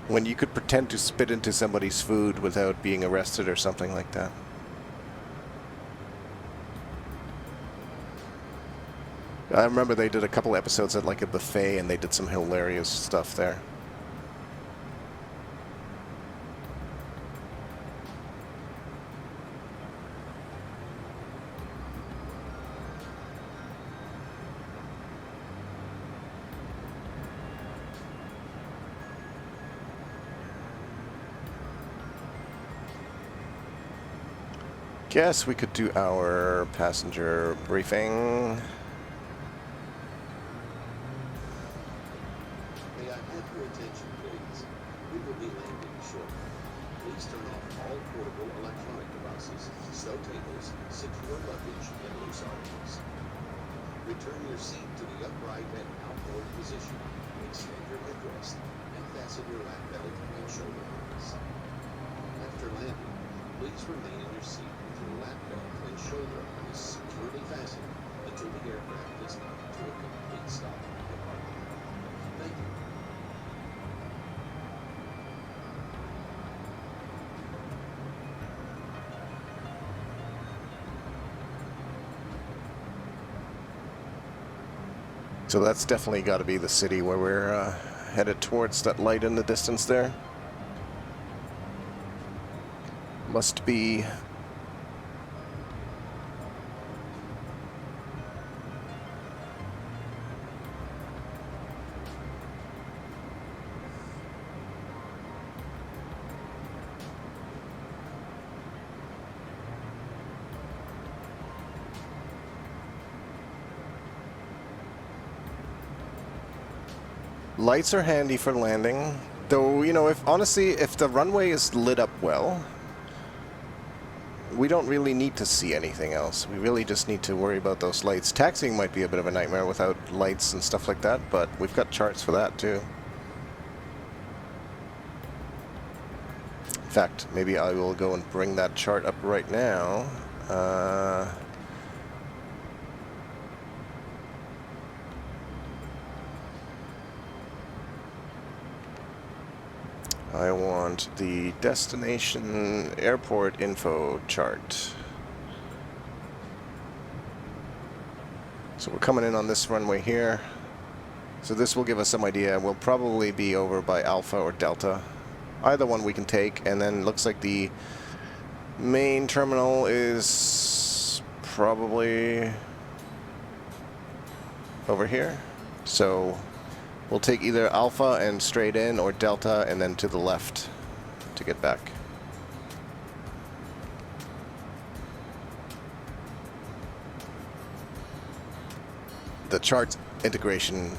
when you could pretend to spit into somebody's food without being arrested or something like that. I remember they did a couple episodes at like a buffet, and they did some hilarious stuff there. Guess we could do our passenger briefing. May I have your attention, please? We will be landing shortly. Please turn off all portable electronic devices, stow tables, secure luggage, and loose articles. Return your seat to the upright and outboard position. Extend your headrest and fasten your lap belt and shoulder harness. After landing, please remain in your seat with your lap belt and shoulder harness securely fastened until the aircraft is come to a complete stop at the parking lot. Thank you. So that's definitely got to be the city where we're headed towards, that light in the distance there. Must be. Lights are handy for landing, though, you know, if the runway is lit up well, we don't really need to see anything else. We really just need to worry about those lights. Taxiing might be a bit of a nightmare without lights and stuff like that, but we've got charts for that too. In fact, maybe I will go and bring that chart up right now. I want the destination airport info chart. So we're coming in on this runway here. So this will give us some idea. We'll probably be over by Alpha or Delta. Either one we can take, and then looks like the main terminal is probably over here. So We'll take either Alpha and straight in, or Delta and then to the left to get back. The chart integration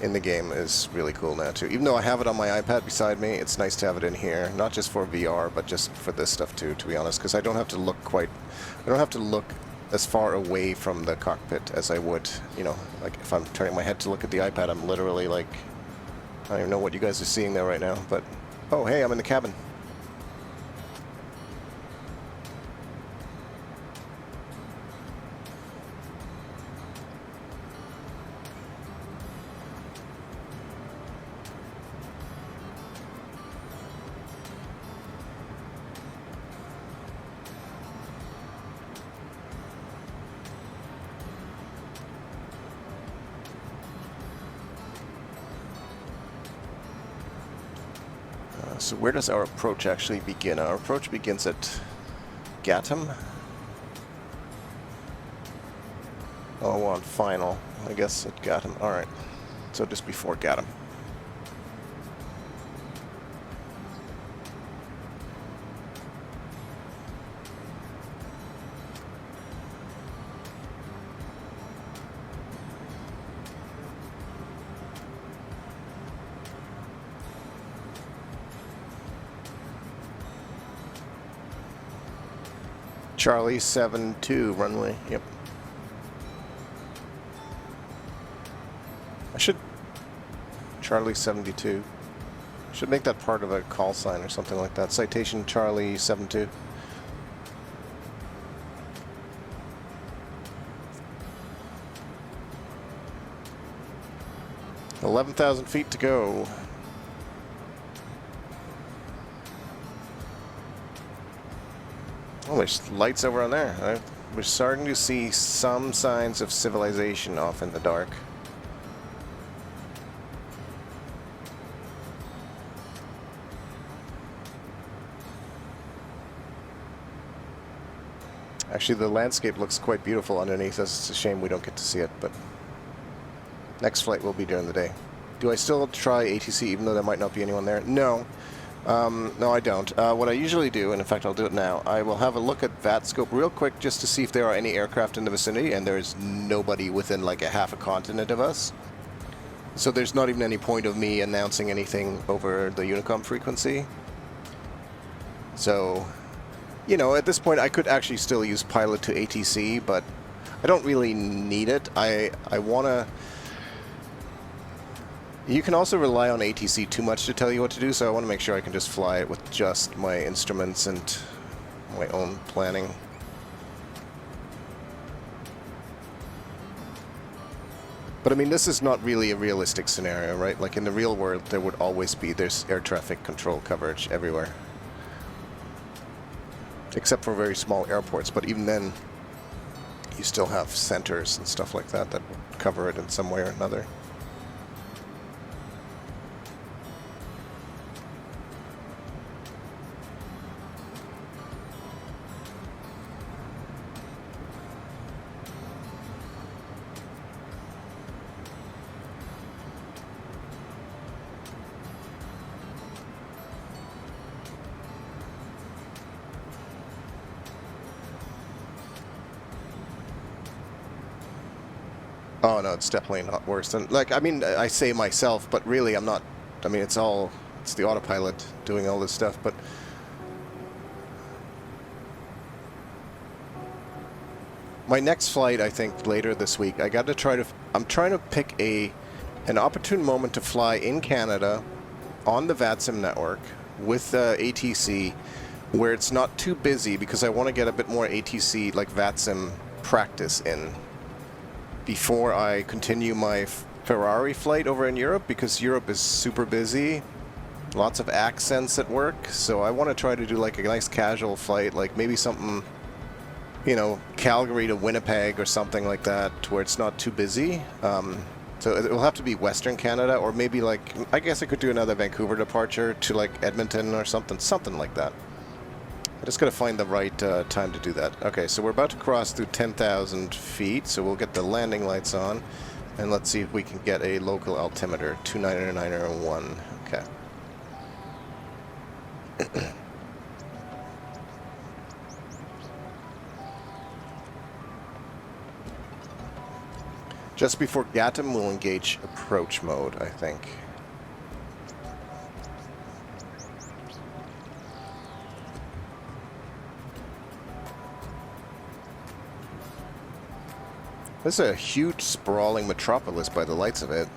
in the game is really cool now too. Even though I have it on my iPad beside me, it's nice to have it in here, not just for VR, but just for this stuff too, to be honest, because I don't have to look as far away from the cockpit as I would, you know, like if I'm turning my head to look at the iPad, I'm literally like, I don't even know what you guys are seeing there right now, but, oh hey, I'm in the cabin. So where does our approach actually begin? Our approach begins at Gattam. Oh, on final, I guess at Gattam. All right, so just before Gattam. Charlie 72 runway, yep. I should... Charlie 72. Should make that part of a call sign or something like that. Citation Charlie 72. $11,000 feet to go. Oh, there's lights over on there. We're starting to see some signs of civilization off in the dark. Actually, the landscape looks quite beautiful underneath us. It's a shame we don't get to see it, but next flight will be during the day. Do I still try ATC even though there might not be anyone there? No. No, I don't. What I usually do, and in fact I'll do it now, I will have a look at VATScope real quick just to see if there are any aircraft in the vicinity, and there's nobody within like a half a continent of us. So there's not even any point of me announcing anything over the Unicom frequency. So, you know, at this point I could actually still use pilot to ATC, but I don't really need it. I want to... You can also rely on ATC too much to tell you what to do, so I want to make sure I can just fly it with just my instruments and my own planning. But I mean, this is not really a realistic scenario, right? Like in the real world, there would always be, there's air traffic control coverage everywhere. Except for very small airports, but even then, you still have centers and stuff like that that would cover it in some way or another. Oh no, it's definitely not worse than, like, I mean, I say myself, but really I'm not, I mean, it's the autopilot doing all this stuff, but my next flight, I think, later this week, I'm trying to pick an opportune moment to fly in Canada on the VATSIM network with ATC where it's not too busy, because I want to get a bit more ATC, like VATSIM practice in before I continue my Ferrari flight over in Europe, because Europe is super busy, lots of accents at work, so I want to try to do like a nice casual flight, like maybe something, you know, Calgary to Winnipeg or something like that, where it's not too busy. So it will have to be Western Canada, or maybe like, I guess I could do another Vancouver departure to like Edmonton or something like that. I just got to find the right time to do that. Okay, so we're about to cross through 10,000 feet, so we'll get the landing lights on. And let's see if we can get a local altimeter, 29901. Okay. Just before Gattam, we'll engage approach mode, I think. This is a huge, sprawling metropolis by the lights of it.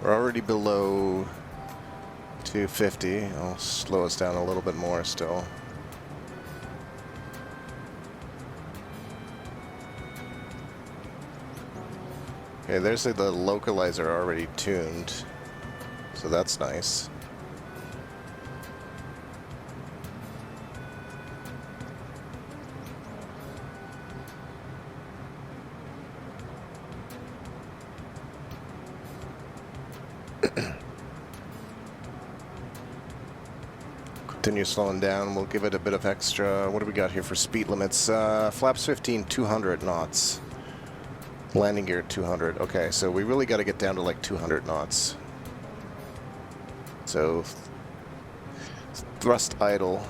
We're already below 250. I'll slow us down a little bit more still. Okay, there's the localizer already tuned. So that's nice. Continue slowing down. We'll give it a bit of extra. What do we got here for speed limits? Flaps 15, 200 knots. Landing gear 200. Okay, so we really got to get down to like 200 knots. So, thrust idle.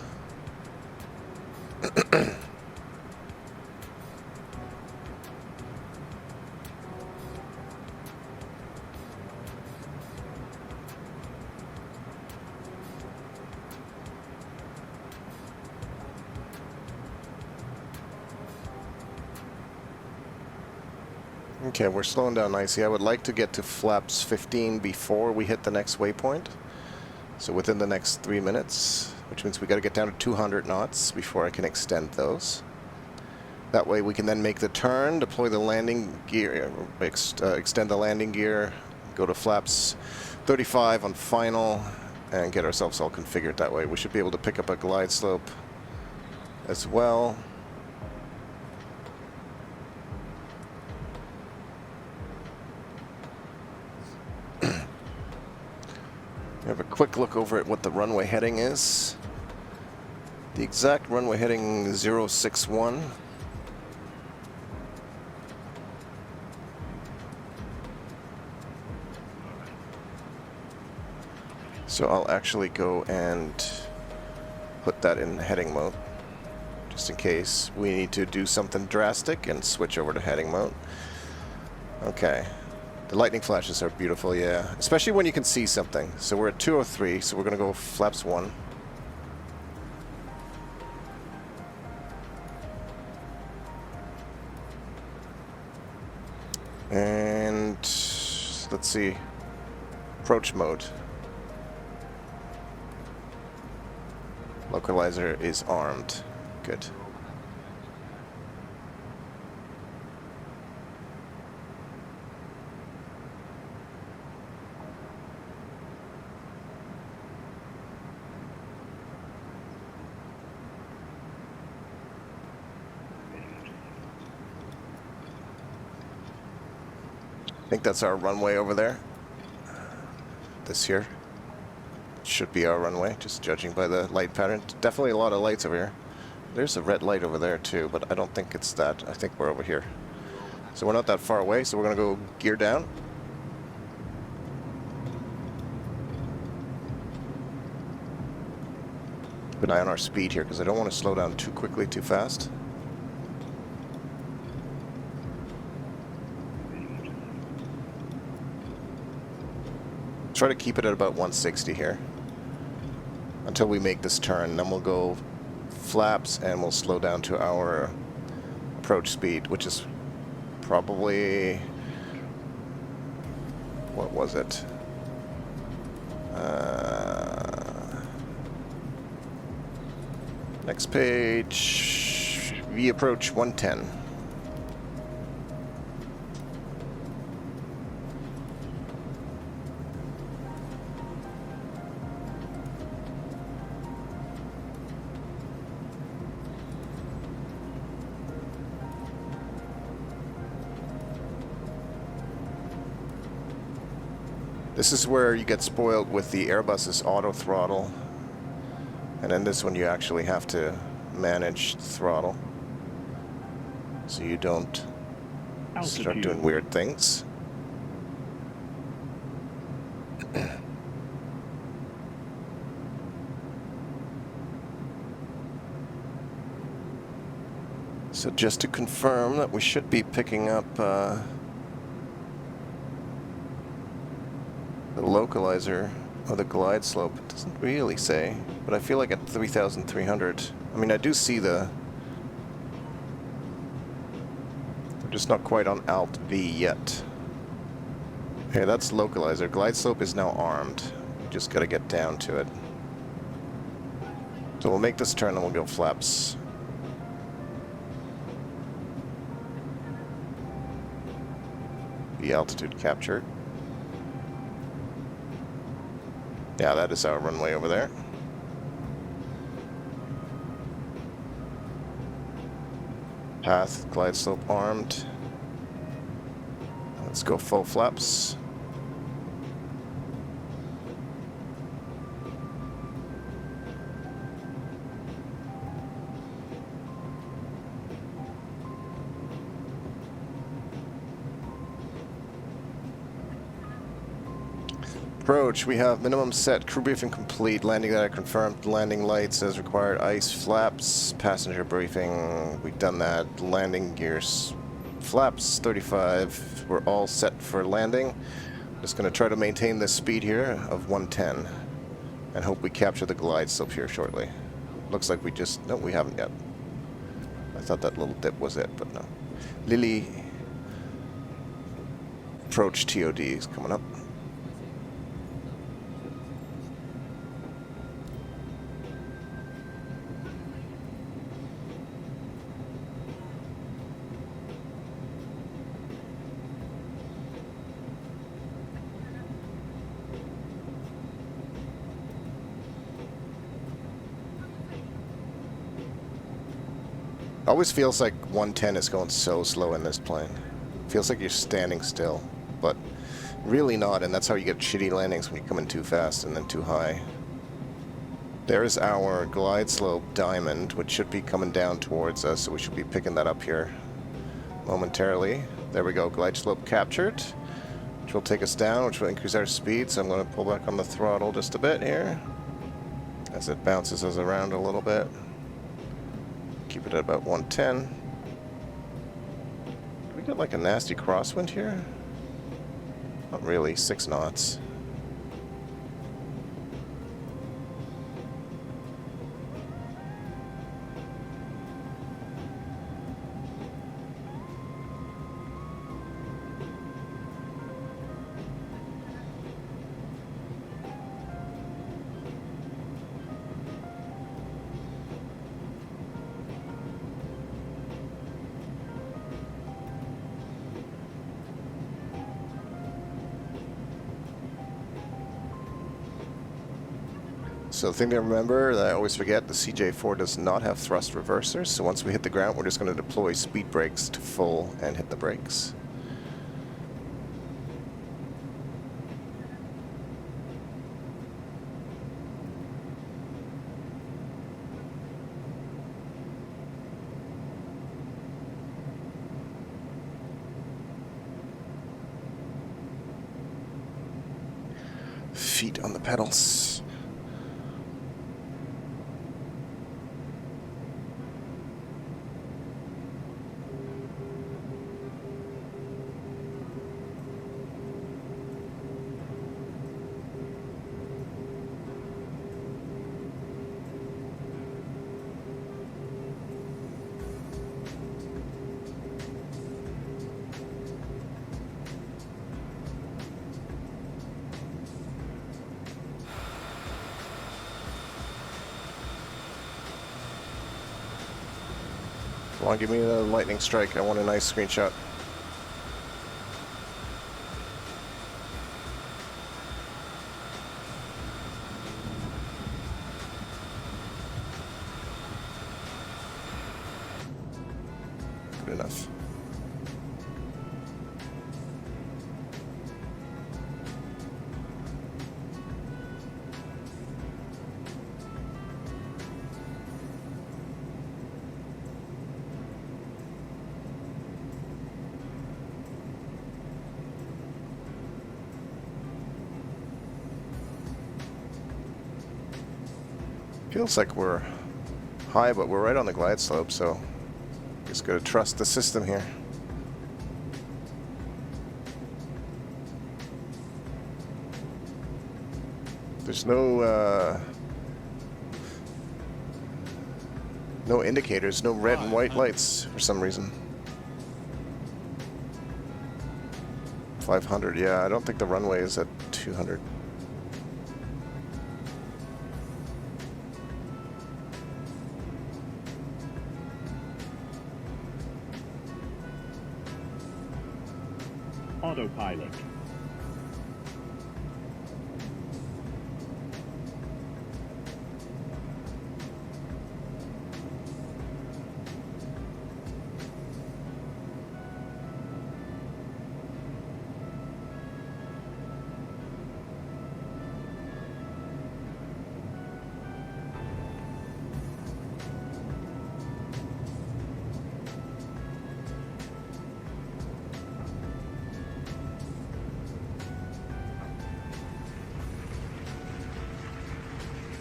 Okay, we're slowing down nicely. I would like to get to flaps 15 before we hit the next waypoint. So within the next 3 minutes, which means we got to get down to 200 knots before I can extend those. That way we can then make the turn, deploy the landing gear, extend the landing gear, go to flaps 35 on final, and get ourselves all configured that way. We should be able to pick up a glide slope as well. Have a quick look over at what the runway heading is. The exact runway heading 061. So I'll actually go and put that in heading mode, just in case we need to do something drastic and switch over to heading mode. Okay. The lightning flashes are beautiful, yeah. Especially when you can see something. So we're at 203, so we're going to go flaps 1. And let's see. Approach mode. Localizer is armed. Good. I think that's our runway over there. This here should be our runway, just judging by the light pattern. Definitely a lot of lights over here. There's a red light over there too, but I don't think it's that. I think we're over here. So we're not that far away, so we're going to go gear down. Keep an eye on our speed here, because I don't want to slow down too quickly, too fast. Try to keep it at about 160 here until we make this turn. Then we'll go flaps and we'll slow down to our approach speed, which is probably, what was it? Next page, V approach 110. This is where you get spoiled with the Airbus's auto throttle. And then this one you actually have to manage the throttle. So you don't start Altitude. doing weird things. So just to confirm that we should be picking up the localizer or the glide slope. It doesn't really say, but I feel like at 3,300. I mean, I do see the... We're just not quite on Alt V yet. Okay, that's localizer. Glide slope is now armed. We just gotta get down to it. So we'll make this turn and we'll go flaps. The altitude captured. Yeah, that is our runway over there. Path, glide slope armed. Let's go full flaps. Approach, we have minimum set, crew briefing complete, landing that I confirmed, landing lights as required, ice, flaps, passenger briefing, we've done that, landing gears, flaps, 35, we're all set for landing. Just going to try to maintain this speed here of 110 and hope we capture the glide slope here shortly. Looks like we just, no, we haven't yet. I thought that little dip was it, but no. Lily, approach TOD is coming up. Always feels like 110 is going so slow in this plane. Feels like you're standing still, but really not, and that's how you get shitty landings when you come in too fast and then too high. There's our glide slope diamond, which should be coming down towards us, so we should be picking that up here momentarily. There we go, glide slope captured, which will take us down, which will increase our speed, so I'm going to pull back on the throttle just a bit here as it bounces us around a little bit. Keep it at about 110. Do we get like a nasty crosswind here? Not really, 6 knots. So the thing to remember that I always forget, the CJ4 does not have thrust reversers, so once we hit the ground, we're just going to deploy speed brakes to full and hit the brakes. Feet on the pedals. Come on, give me the lightning strike. I want a nice screenshot. Good enough. Feels like we're high, but we're right on the glide slope, so just gotta trust the system here. There's no indicators, no red and white lights for some reason. 500, yeah, I don't think the runway is at 200. Autopilot.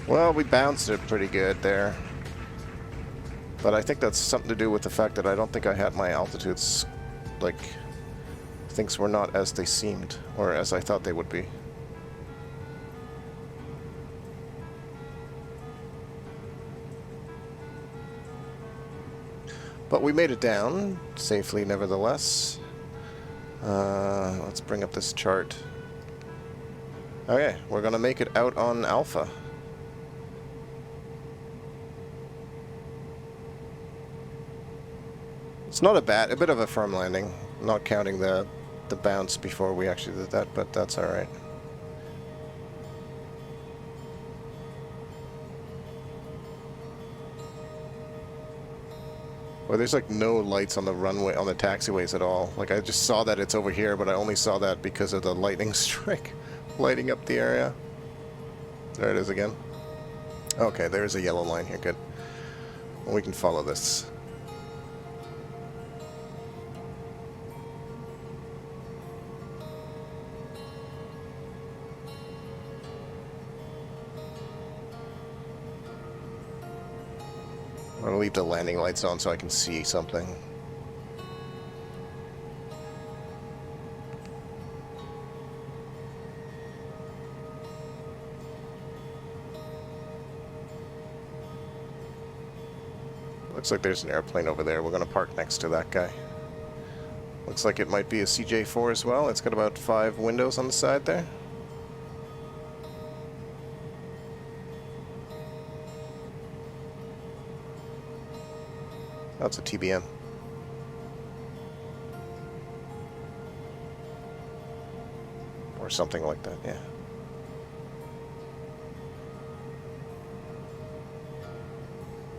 Well, we bounced it pretty good there. But I think that's something to do with the fact that I don't think I had my altitudes, like, things were not as they seemed, or as I thought they would be. But we made it down safely nevertheless. Let's bring up this chart. Okay, we're gonna make it out on Alpha. It's not a bit of a firm landing, not counting the bounce before we actually did that, but that's alright. Well, there's like no lights on the runway, on the taxiways at all. Like, I just saw that it's over here, but I only saw that because of the lightning strike lighting up the area. There it is again. Okay, there's a yellow line here, good. Well, we can follow this. I'm gonna leave the landing lights on so I can see something. Looks like there's an airplane over there. We're gonna park next to that guy. Looks like it might be a CJ4 as well. It's got about 5 windows on the side there. That's a TBM. Or something like that, yeah.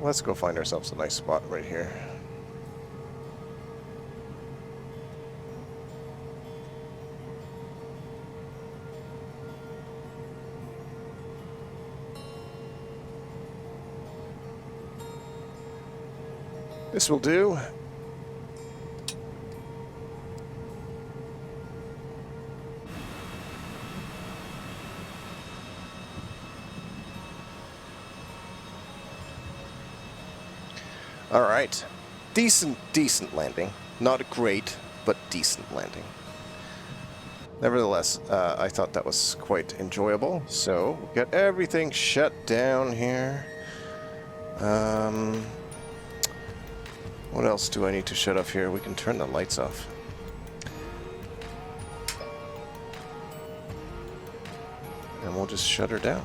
Let's go find ourselves a nice spot right here. This will do. All right. Decent landing. Not great, but decent landing. Nevertheless, I thought that was quite enjoyable. So, we got everything shut down here. What else do I need to shut off here? We can turn the lights off. And we'll just shut her down.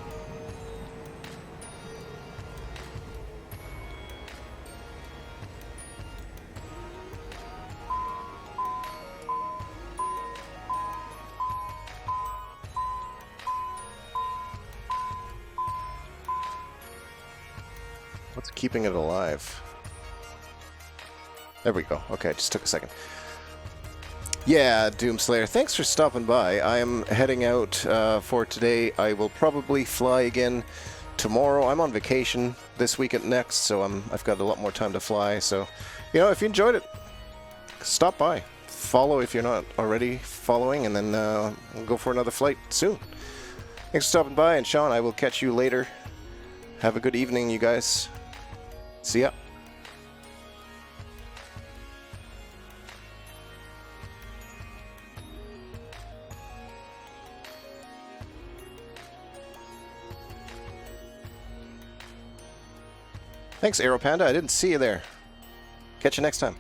What's keeping it alive? There we go. Okay, just took a second. Yeah, Doomslayer, thanks for stopping by. I am heading out for today. I will probably fly again tomorrow. I'm on vacation this week and next, so I've got a lot more time to fly. So, you know, if you enjoyed it, stop by. Follow if you're not already following, and then we'll go for another flight soon. Thanks for stopping by, and Sean, I will catch you later. Have a good evening, you guys. See ya. Thanks, Aero Panda. I didn't see you there. Catch you next time.